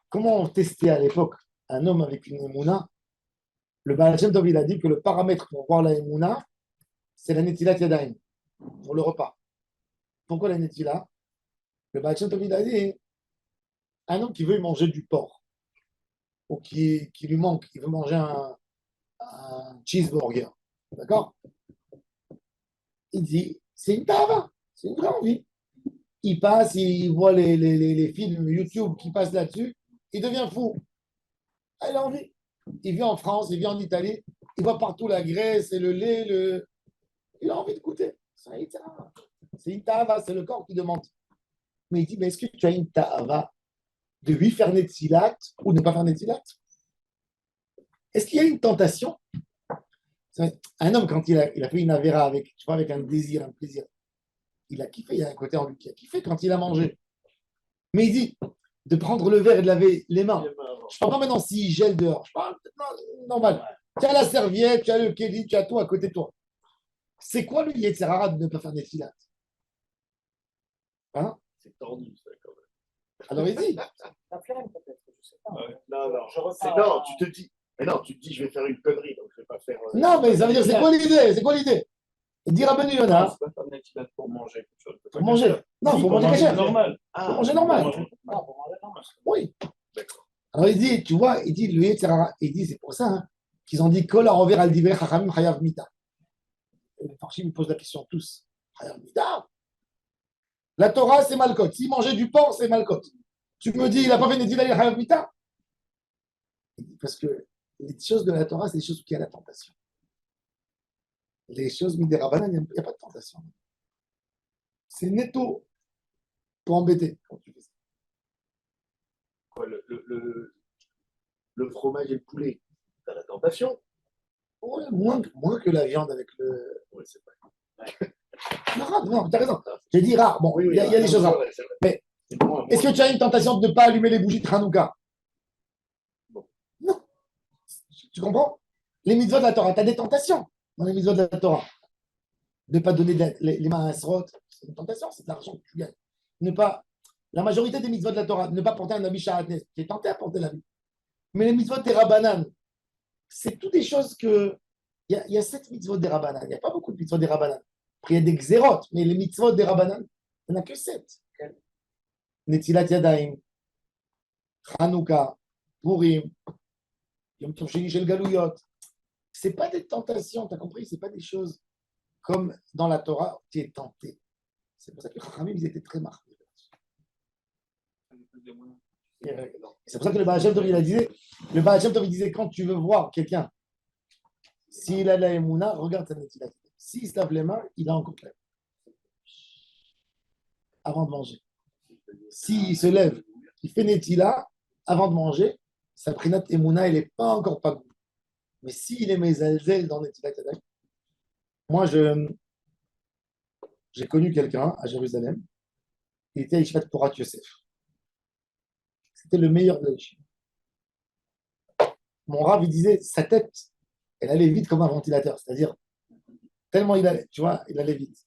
comment on testait à l'époque un homme avec une émouna? Le Baal Shem Tov, il a dit que le paramètre pour voir la émouna, c'est la Netilat Yadayim, pour le repas. Pourquoi la Netilat? Le Baal Shem Tov, il a dit, un homme qui veut manger du porc, ou qui lui manque, il veut manger un cheeseburger, d'accord? Il dit, c'est une tava, c'est une vraie envie. Il passe, il voit les films YouTube qui passent là-dessus, il devient fou. Ah, il a envie. Il vit en France, il vit en Italie, il voit partout la graisse et le lait, il a envie de goûter. C'est une tava, c'est le corps qui demande. Mais il dit, mais est-ce que tu as une tava de lui faire Netzilat ou ne pas faire Netzilat? Est-ce qu'il y a une tentation? Un homme, quand il a fait une avéra avec, tu vois, avec un désir, un plaisir, il a kiffé, il y a un côté en lui qui a kiffé quand il a mangé. Mais il dit de prendre le verre et de laver les mains. Je ne parle pas maintenant s'il gèle dehors. Je parle normal. Tu as la serviette, tu as le kéli, tu as tout à côté de toi. C'est quoi le Yetzirara de ne pas faire des filates? Hein? C'est tordu, ça, quand même. Alors il dit. La flemme, peut-être, je ne sais pas. Ouais. Non, Je repars non, à- tu te dis. Mais non, tu te dis, je vais faire une connerie, donc je vais pas faire. Non, mais ça veut dire, c'est quoi l'idée? C'est quoi l'idée? Il dit Rabbeinu Yonah, C'est pas faire Netilat pour manger quelque chose. pour manger. Non, Si, pour manger cachère. normal. Pour manger normal. Non, pour manger, non. Oui. D'accord. Alors il dit, tu vois, il dit le Yetzirara, il dit, c'est pour ça hein, qu'ils ont dit Kol envers al divrei chachamim chayav mita. Et les Farshim me posent la question tous. Chayav mita. La Torah, c'est Malkot. S'il mangeait du porc, c'est Malkot. Tu me dis, il n'a pas fait Netilat chayav mita? Parce que les choses de la Torah, c'est des choses où il y a la tentation. Les choses des Rabbanan, il n'y a pas de tentation. C'est netto pour embêter quand tu fais ça. Quoi, le fromage et le poulet, t'as la tentation. Ouais, moins que la viande avec le. Oui, c'est vrai. Non, tu as raison. J'ai dit rare. Bon, Oui, oui, il y a des c'est choses rares. vrai, c'est vrai. Mais Moi, est-ce que tu as une tentation de ne pas allumer les bougies de Hanouka? Bon. Non. Tu comprends? Les mitzvot de la Torah, tu as des tentations dans les mitzvot de la Torah. Ne pas donner les mains à Srot, c'est une tentation, c'est de l'argent que tu gagnes. Ne pas, la majorité des mitzvot de la Torah, ne pas porter un habit shahatnes, tu es tenté à porter l'habit. Mais les mitzvot des Rabbanan, c'est toutes des choses que. Il y a 7 mitzvot des Rabbanan, il n'y a pas beaucoup de mitzvot des Rabbanan. Après, il y a des xérotes, mais les mitzvot des Rabbanan, il n'y en a que 7. Netilat Yadayim, Hanouka, Purim, Yom Tov Sheni Shel Galouyot. Ce n'est pas des tentations, tu as compris? Ce n'est pas des choses comme dans la Torah, tu es tenté. C'est pour ça que les Chachamim, ils étaient très marqués. C'est pour ça que le Baal Shem Tov, le Baal Shem Tov, il disait, quand tu veux voir quelqu'un, s'il a la Emouna, regarde sa Netilat. S'il se lave les mains, il a encore plein. Avant de manger. S'il se lève, il fait Netila avant de manger, sa Prinat Emouna, elle n'est pas encore pas goût. Mais s'il est Mezalzel dans Netilat Yadayim, moi, j'ai connu quelqu'un à Jérusalem, il était à Yeshivat Porat Yosef. C'était le meilleur de la Yeshiva. Mon Rav, il disait, sa tête, elle allait vite comme un ventilateur, c'est-à-dire, tellement il allait, tu vois, il allait vite.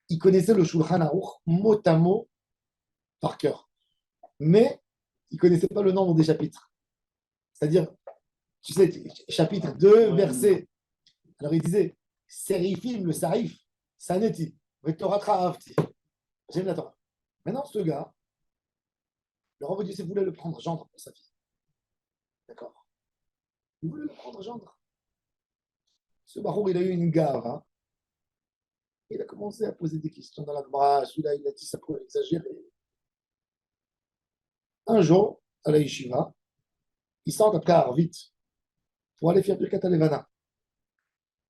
Il connaissait le Shulchan Aruch mot à mot par cœur. Mais il ne connaissait pas le nombre des chapitres. C'est-à-dire, tu sais, chapitre 2, verset. Alors il disait, Serifim, le Sarif, Saneti, Vetoratra Avti. J'aime la Torah. Maintenant, ce gars, le Rav Yosef voulait le prendre gendre pour sa fille. D'accord. Il voulait le prendre gendre. Ce Barour, il a eu une gare. Hein. Il a commencé à poser des questions dans la Gemara. Celui-là, il a dit ça pour exagérer. Un jour, à la Yeshiva, ils sortent après Arvit pour aller faire du Katalevana.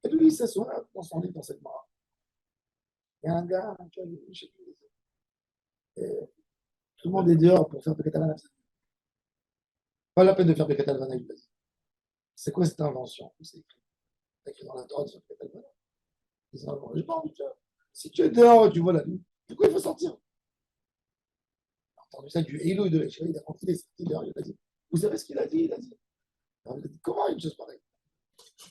Et lui, il s'assoit dans son lit, dans cette mare. Il y a un gars qui a vu, je sais plus. Et tout le monde est dehors pour faire du Katalevana. Pas la peine de faire du Katalevana, il a dit. C'est quoi cette invention? C'est écrit dans la Torah de faire du Katalevana. Ils disent, non, j'ai pas envie de faire. Si tu es dehors, tu vois la nuit, pourquoi il faut sortir? Il a entendu ça du Hélo et de la Yeshiva, il a rentré, il est sorti dehors, il a dit. Vous savez ce qu'il a dit? Il a dit. Alors, il a dit, comment une chose pareille?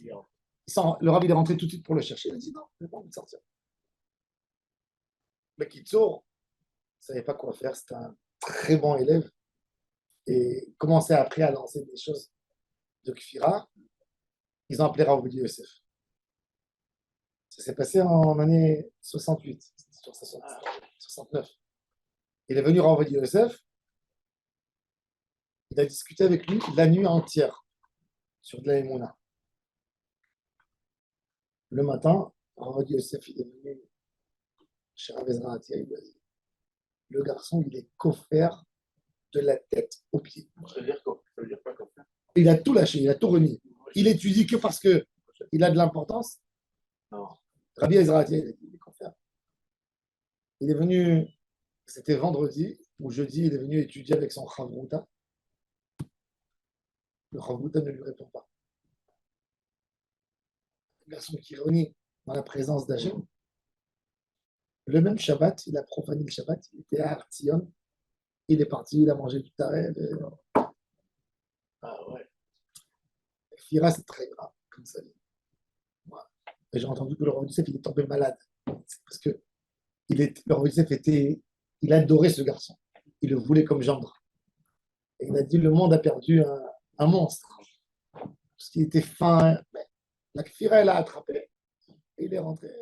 Le rabbi est rentré tout de suite pour le chercher. Il a dit non, je n'ai pas envie de sortir. Mais Kitsour ne savait pas quoi faire. C'était un très bon élève. Et commençait après à lancer des choses de Kfira. Ils ont appelé Rav Yosef. Ça s'est passé en année 68, sur 69. Il est venu Rav Yosef. Il a discuté avec lui la nuit entière sur de la Emouna. Le matin, Rav Yosef il est venu chez Rav Ezra Atia, il lui a dit le garçon, il est coffert de la tête aux pieds. Ça veut dire quoi? Ça veut dire pas comme ça? Il a tout lâché, il a tout renié. Il étudie que parce qu'il a de l'importance. Non. Rabbi Ezra Atia, il est coffert. Il est venu, c'était vendredi ou jeudi, il est venu étudier avec son Chavruta. Le Chavruta ne lui répond pas. Le garçon qui renie dans la présence d'Hachem. Le même Shabbat, il a profané le Shabbat, il était à Artillon. Il est parti, il a mangé du taref. Ah ouais. Fira, c'est très grave, comme ça. Voilà. Et j'ai entendu que le Rav Yosef, il est tombé malade. C'est parce que le Rav Yosef il adorait ce garçon. Il le voulait comme gendre. Et il a dit le monde a perdu un monstre. Parce qu'il était fin. Mais la Fira, elle a attrapé. Et il est rentré.